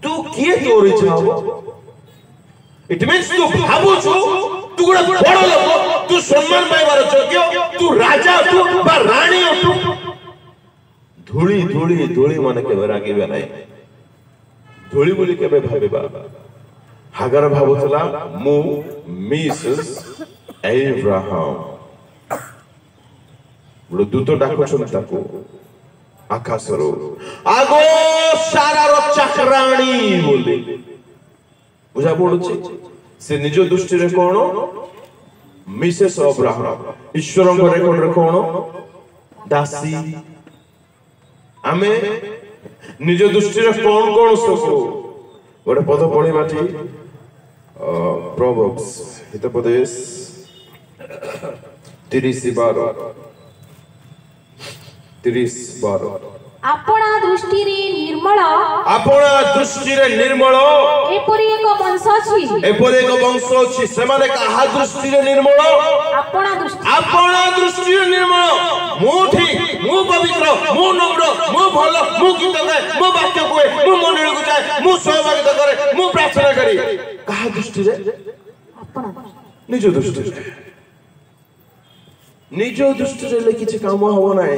A: तू किए तोर इच्छा हो। इट मींस तू भाबु छु तू गुडा बड़ लोक, तू सम्मान पाइबार योग्य, तू राजा तू बा रानी तू धूली धूली धूली माने के रागिबे नै, धूली बोली केबे भाबिबा। हागर भाबुतला मु मिसेस एब्राहाम बड़ दूत डाकुछन ताको आकाशरो आगो सारार चक्राणी बोली बुझा पड़ुछि। से निज दृष्टि कौन मिसेस अब्राहम ईश्वर रेकर्ड रे कौन दासी आमे निज दृष्टि कौन कौन सब गोटे पद पढ़ा प्रोवर्ब्स हितोपदेश 30:12
B: आपणा दृष्टि रे निर्मल एपरि एक वंश अछि
A: से माने कहा दृष्टि रे निर्मल
B: आपणा
A: दृष्टि रे निर्मल मु ठीक मु पवित्र मु नम्र मु भलो मु गीत गाए मु वाक्य कहे मु मंडली को जाए मु सहभागिता करे मु प्रार्थना करी कहा दृष्टि रे निज दृष्टि रे किछि काम हो नाही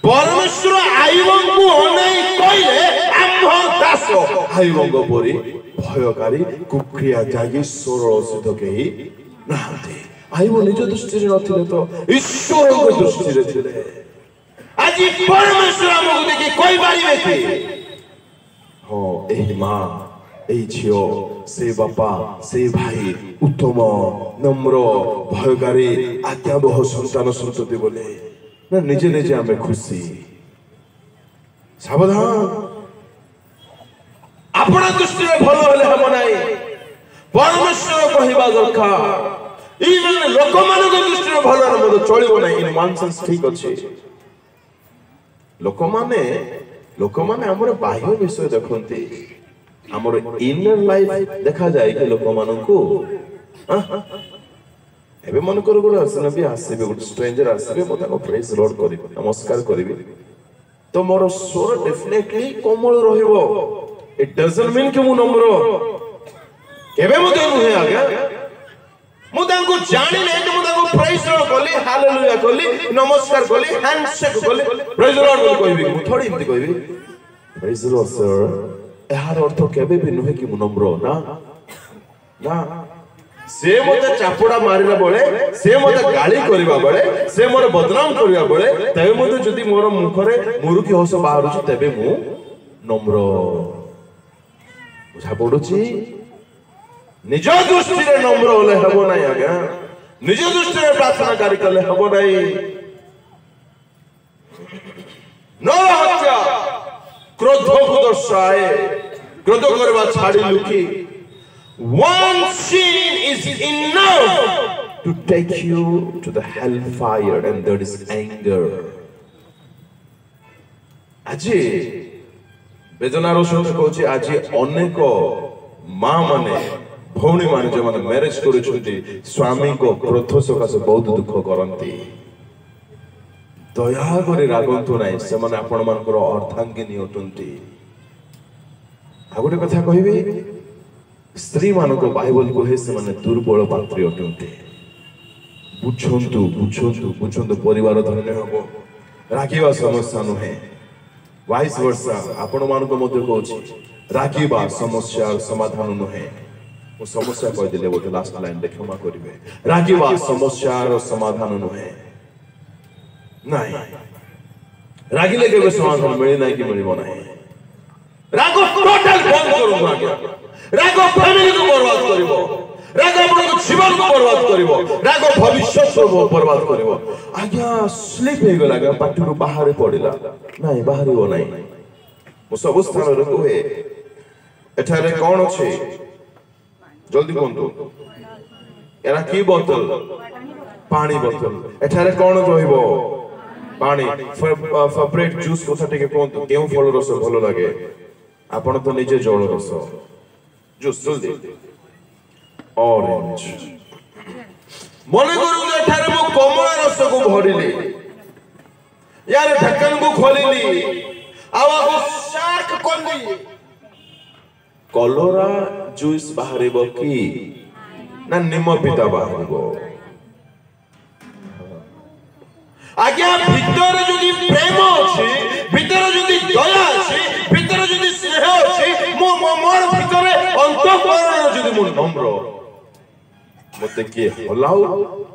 A: परमेश्वर आईबंगु अनै कइले आम्ह दास आईबंग परि भयकारी कुक्रिया जागी सरल सिद्ध केही नाहंती आईब निज दृष्टि रे नथिले तो ईश्वर को दृष्टि रे थिले आज परमेश्वर हमकु देखि कहि पारिबे कि हो एही मां एही झियो से बापा से भाई उत्तम नम्र भयकारी आज्ञाबह संतान संतति बोले ना निजे निजे आमे खुशी सावधान अपना दृष्टि रे भलो हेले हम नाही परमेश्वर कहिबा दरकार इवन लोक मान दृष्टि रे भलो रे मद चलिबो नाही इन वन सेंस ठीक अछि लोक माने हमर बाह्य विषय देखंती हमर इनर लाइफ देखा जाय कि लोक मान को एबे मन कर गुड आसना भी आसीबे गुड स्ट्रेंजर आसीबे म ताको प्रेज लॉर्ड करिबे नमस्कार करिबे तो मोर स्वर डेफिनेटली कोमल रहिबो इट डजंट मीन कि मु नम्र केबे म देनु हे आगे मु ताको जानि नै कि मु ताको प्रेज लॉर्ड कली हालेलुया कली नमस्कार कली हैंडशेक कली प्रेज लॉर्ड बोली कहबी मु थोड़ी इमति कहबी प्रेज लॉर्ड सर एहार अर्थ केबे भी नहे कि मु नम्र ना से मते चापुडा मारिला बळे से मते गाली करिबा बळे से मोर बदनाम करिबा बळे तबे मते जदी मोर मुखरे मुरुकी हस बाहरुची तबे मु नम्र बुझा पडुची निज दृष्टि रे नम्र होले हबो नाही आज्ञा निज दृष्टि रे प्रार्थना करी कले हबो नाही न हत्या क्रोध को दर्शाए क्रोध करबा छाडी लुकी one sin is enough to take you to the hellfire and that is anger আজি বেদনার সহিত কହୁଛି আজি অনেক মা মানে ভৌণী মানে যে মানে ম্যারেজ করেছন্তি স্বামী को ক্রোধ সকাশে বহুত দুঃখ করন্তি দয়া করে রাগন্তু নাই সে মানে আপন মানকৰ অর্ধাঙ্গিনী অটন্তি আগোটে কথা কহিবি स्त्री मान को बाइबल को हे से माने दुर्बल पात्री अटंते बुझंतु परिवार धन्य हबो राखिबा समस्या नहे वाइस वर्षा आपण मान को मध्य कहूची राखिबा समस्या समाधान नहे मो समस्या कह दिले बोते लास्ट लाइन दे क्षमा करिवे राखिबा समस्या समाधान नहे नाही रागिले के समाधान मिले नाही कि मिलिबो नाही रागो टोटल बंद करू आज्ञा राग फैमिली को बर्बाद करिवो राग अपन जीवन को बर्बाद करिवो राग भविष्य को बर्बाद करिवो आज्ञा स्लिप हे गेला गा पाटुरु बाहर पडिला नाही बाहर हो नाही मो सब स्थान रे कोहे एठारे कोन छै जल्दी कोंतु एरा की बोतल पानी बोतल एठारे कोन रहिबो पानी फेवरेट जूस कोथा टिके कोंतु केउ फल रस भलो लागे आपण तो निजे जल रस जूस जल्दी ऑरेंज मने करू जे ठारे मो कमला रस को भरिली यार ढक्कन को खोलिली आवा को शाक कोंदी कलोरा जूस बाहरिबो की ना निम पिता बाहरिबो आज्ञा भीतर जदी प्रेम अछि भीतर जदी दया अछि भीतर जदी स्नेह अछि मो मोर भीतर अंतःकरण जदी मो नम्र मते के हलाउ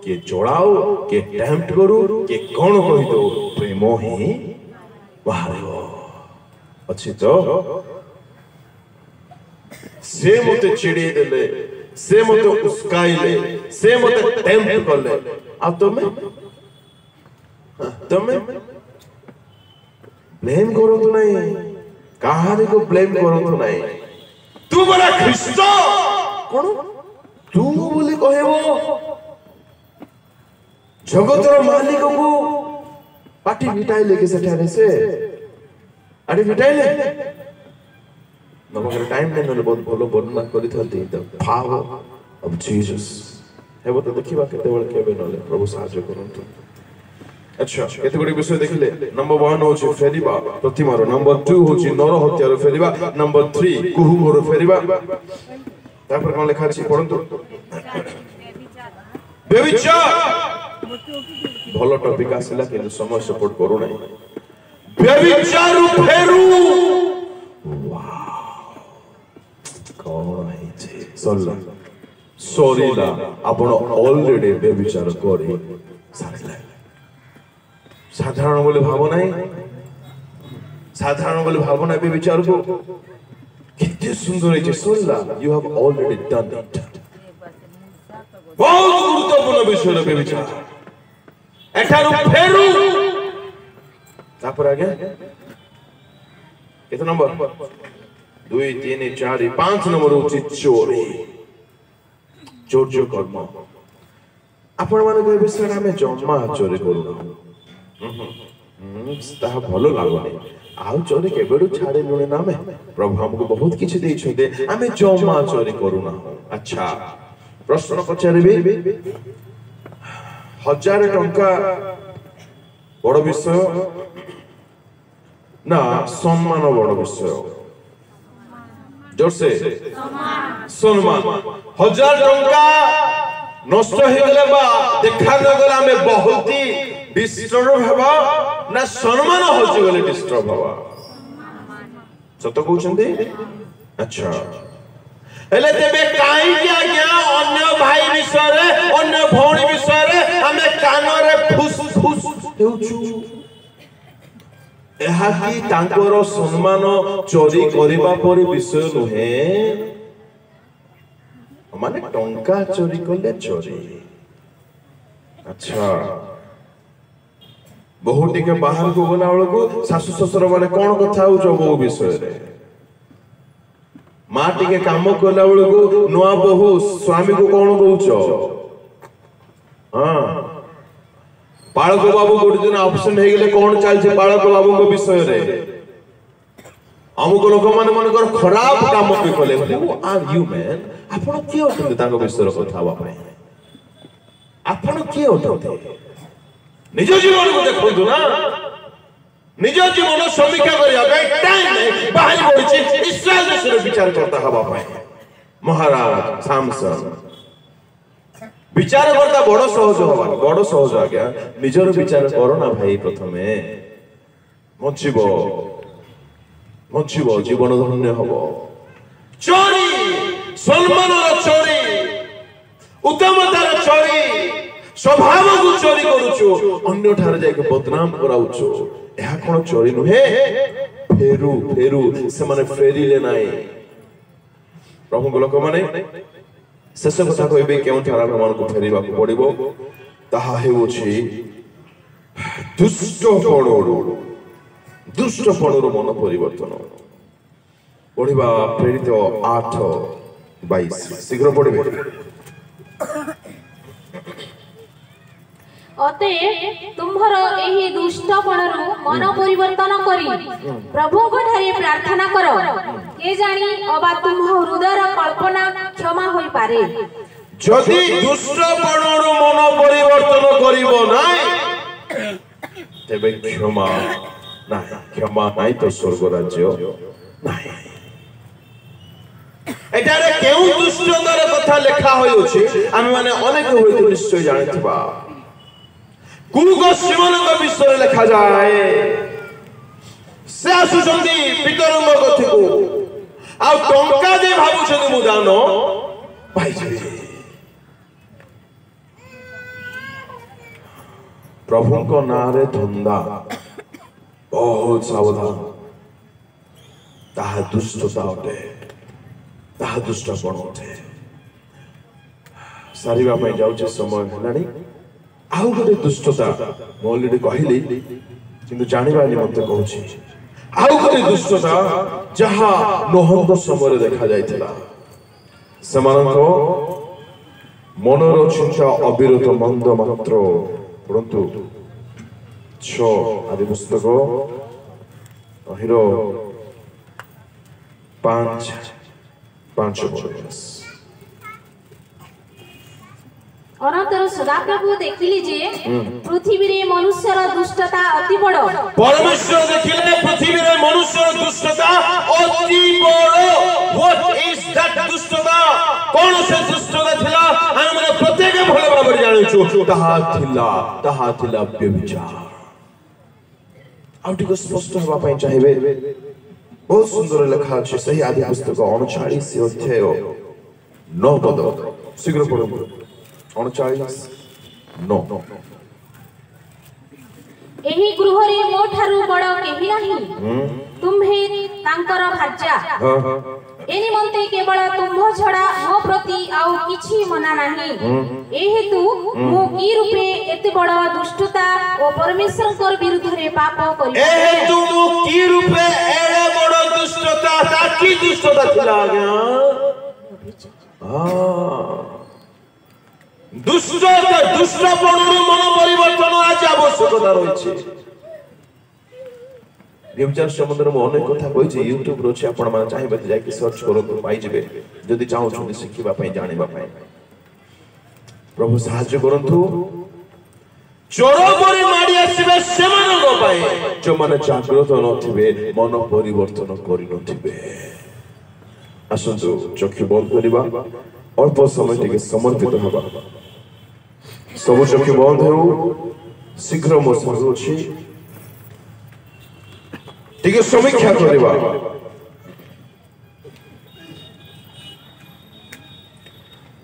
A: के जोड़ाओ के टेम्प्ट करू के कोन कहि दो प्रेम ही बाहरिबो अछि तो से मते चिड़ी देले से मते उस्काइले से मते टेम्प्ट करले आ तमे ब्लेम करंतु नहीं कहानी को ब्लेम करंतु नहीं तू बड़ा ख्रिस्ट कोन तू बोली कहबो जगतर मालिक को पार्टी मिटाइले के सेठारे से अरे मिटाइले नमकर टाइम ने बहुत भलो वर्णना करिथांती द पावर ऑफ जीसस हेबो तो देखिबा केते बेले केबे नले प्रभु साहाय्य करंतु अच्छा केते गुडी विषय देखले नंबर 1 होची फेरिबा प्रतिमार नंबर 2 होची नर हत्यार फेरिबा नंबर 3 कुहुमर फेरिबा तापर कोन लेखा अछि पढंतु बेविचार भलो टॉपिक आसिला कि समय सपोर्ट करू नै बेविचार फेरु कोन है सल्ला सॉरीला आपण ऑलरेडी बेविचार करी सारिला साधारण बोले भाव नहीं साधारण बोले भाव ना बेविचार को कितने सुंदर है सल्ला you have already done it बहुत गुरुत्वपूर्ण विषय है बेविचार एठारु फेरु तापर आगे कितना नंबर 2 3 4 5 नंबर होची चोरी चोर जो कर्म आपण माने कोइ विषय हमें जम्मा चोरी करू ताहा भलो लागोनी आउ चोरी केबेडु छाड़े नुने नामे प्रभु हमको बहुत किछि देइ छते हमें जम्मा चोरी करू ना अच्छा प्रश्न पचारबी 1000 टंका बड़ विषय ना सम्मान बड़ विषय जोर से सम्मान 1000 टंका नष्ट हो गले बा देखा न गला में बहुत ही डिस्टर्ब हवा ना सम्मान हो गले डिस्टर्ब हवा सत कहउछंती अच्छा हेले तेबे काई के आज्ञा अन्य भाई विषय रे अन्य भौणी विषय रे हमें कान रे फुस फुस हेउछु एहा की तांकर सम्मान चोरी करिबा परि विषय नहे माने टंका चोरी करले चोरी अच्छा बहुटी के बाहर को गला वाला सासु ससुर माने कोन कथा हो जो बहु विषय रे मां टिके काम करला वाला को नुआ बहु स्वामी को कोन कहउछो हां पाळक बाबू गोटे दिन ऑप्शन हे गेले कोन चल छे पाळक बाबू को विषय रे अमुक लोक माने मन कर खराब काम भी कले हु आर यू मैन आपण के होते ताको विषय कथा हवा पय आपण के होते निज जीवन को देखो ना निज जीवन समीक्षा करिया बे टाइम नहीं बाहर पड़छि इस्राएल देश रे विचार करता हवा पाए महाराज सामसन विचार करता बड़ सहज आज्ञा निजर विचार करो ना भाई प्रथमे मचिबो जीवन धन्य हबो चोरी सम्मान चोरी उत्तमतार चोरी स्वभाव को चोरी करूछु अन्य ठार जाके बदनाम कराउछु एहा कोन चोरी नुहे फेरु फेरु से माने फेरिले नाही प्रभु लोक माने शेष कथा कहबे केउ ठार मन को फेरिबा को पड़िबो ताहा हेउछि दुष्ट पणोर मन परिवर्तन पढ़िबा प्रेरित 8:22 शीघ्र पढ़िबे
B: अतएव तुम्हर एही दुष्टपणरु मन परिवर्तन करी प्रभुଙ୍କ ठारे प्रार्थना करो के जानी अबा तुम हृदयर कल्पना क्षमा होई पारे
A: जदि दुष्टपणरु मन परिवर्तन करिवो नाही तेबे क्षमा नाही तो स्वर्ग राज्य नाही एटारे केउ दुष्टतार कथा लेखा होई अछि आमे माने अनेक होई निश्चय जानिथिबा कुग सिमन का विषय लिखा जाए से आसुचंदी पितरंग कथि को आ टंका दे भाबुछन मु दानो भाई प्रभु को नारे धंधा बहुत सावधान ताहा दुष्टता होते ତାହା ଦୁଷ୍ଟପଣ ଅଟେ। ସାରିବା ପାଇଁ ଯାଉଛି ସମୟ ହେଲାଣି। ଆଉ ଗୋଟେ ଦୁଷ୍ଟତା ମୁଁ ଅଲରେଡି କହିଲି କିନ୍ତୁ ଜାଣିବା ନିମନ୍ତେ କହୁଛି। ଆଉ ଗୋଟେ ଦୁଷ୍ଟତା ଯାହା ନୋହଙ୍କ ସମୟରେ ଦେଖାଯାଇଥିଲା। ସେମାନଙ୍କ ମନର ଚିନ୍ତା ଅବିରତ ମନ୍ଦ ମାତ୍ର। ପରନ୍ତୁ 6 ଆଦି ପୁସ୍ତକ 5
B: अनंतर सदाप्रभु देखिले जे पृथ्वी रे मनुष्यर दुष्टता अति बड़।
A: परमेश्वर देखिले पृथ्वी रे मनुष्यर दुष्टता अति बड़। व्हाट इज दैट दुष्टता? कोन से दुष्टता थिला हम प्रत्येक भले भाबरे जानिछु। ताहा थिला व्यभिचार। आउटिको स्पष्ट हवा पई चाहिबे। बहुत सुंदर लिखा अछि सही आदि पुस्तक 39 अध्याय 9 पद। शीघ्र पढो। 39:9
B: एही गृहरे मो ठारू बड़ केही नाही। तुम्हे तांकर भाज्या। ए निमंते केवल तुम छड़ा मो प्रति आउ किछि मना नाही। ए हेतु मो की रूपे एते बड़ दुष्टता ओ परमेश्वरकर विरुद्ध रे पाप करि।
A: ए हेतु मो की रूपे एड़े बड़ दुष्टता ता की दुष्टता थिला आज्ञा? दुष्टपणु मन परिवर्तन आज आवश्यकता रही। व्यभिचार संबंध में अनेक कथा कही यूट्यूब रोचे आपण माने चाहिबे जाके सर्च करतो पाई जिवे जदि चाहउछन शिखिबा पई जानिबा पई। प्रभु सहाय्य करंतु। चोर परि माडी आसीबे सेमानक पई जो माने जागृत नथिबे मन परिवर्तन करि नथिबे। आसंतु चक्षु बंद करिबा अल्प समय टिके समर्पित हबा। सब चक्षु बंद हो शीघ्र मो संग अछि टिके समीक्षा करिबा।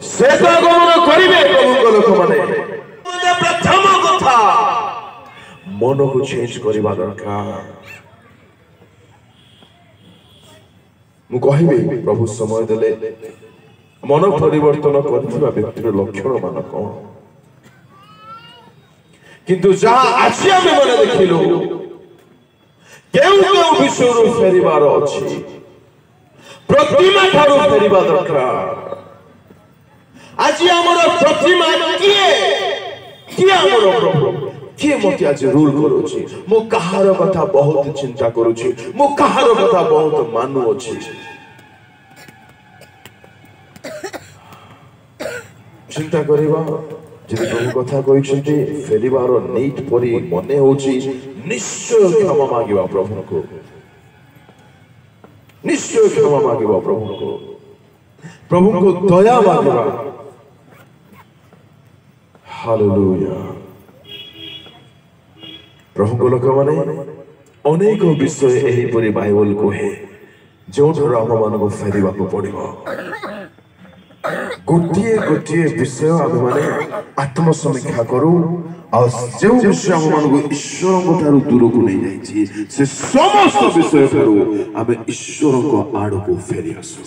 A: से तो आगमन करिवे प्रभुक लोक माने प्रथम कथा मन को चेंज करिबा दरकार। मु कहिबे प्रभु समय देले मन परिवर्तन करथिबा व्यक्तिर लक्षण मान कोन? किंतु जहाँ आज आम मैंने देखिलु केउ विषय फेरिबार अछि। प्रतिमा ठारू फेरिबा दरकार। आज हमर प्रतिमा किए हमर प्रभु किए मते आज रूल करूछि। मो कहार कथा बहुत चिंता करूछि। मो कहार कथा बहुत मानु अछि। चिंता करिबा जदि प्रभु कथा कहिसंती फेरिबार नीट परि मने होछि निश्चय क्षमा मागिबा प्रभु को। निश्चय क्षमा मागिबा प्रभु को दया मागिबा। हालेलुया। प्रभु को लोक माने अनेक विषय एही परि बाइबल कहे जो हम मान को फेरिबा को पड़िबो। गोटे विषय आम मैंने आत्मसमीक्षा करूँ जो विषय आम मान ईश्वर दूर को नहीं जाइए से समस्त विषय करूँ आम ईश्वर को आड़ को फेरी आसू।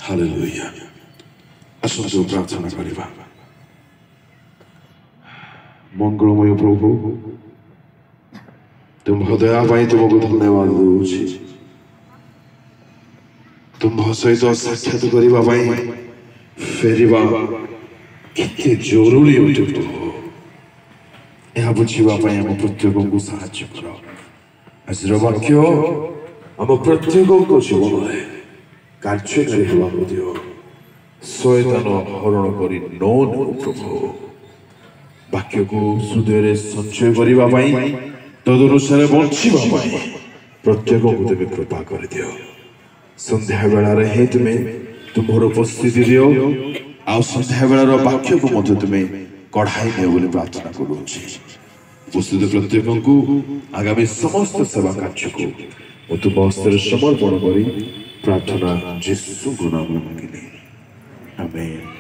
A: हालेलुया। आसंतु प्रार्थना करिबा। मंगलमय प्रभु तुम हृदय पाई तुमको धन्यवाद दूची। तुम सहित साक्षात करिबा पाई फेरिबा केते जरूरी होते प्रभु। यह बुझिबा पाई हम प्रत्येक को साहाय्य करो। आज वाक्य हम प्रत्येक को जीवन में कार्यकारी हेबा दियो। शैतान हरण करी नो प्रभु वाक्य को हृदय संचय करिबा पाई तदनुसार बंचिबा पाई प्रत्येक को तुम कृपा कर दियो। संध्या बेला रे हे तुमे तुम्हार उपस्थिति दियो आ संध्या बेला वाक्य को मध्य तुमे कढ़ाई दियो बोली प्रार्थना करूछि। उपस्थित प्रत्येक को आगामी समस्त सेवा कार्य को तुम हस्ते समर्पण करी प्रार्थना यीशु नाम में मांगिली। आमेन।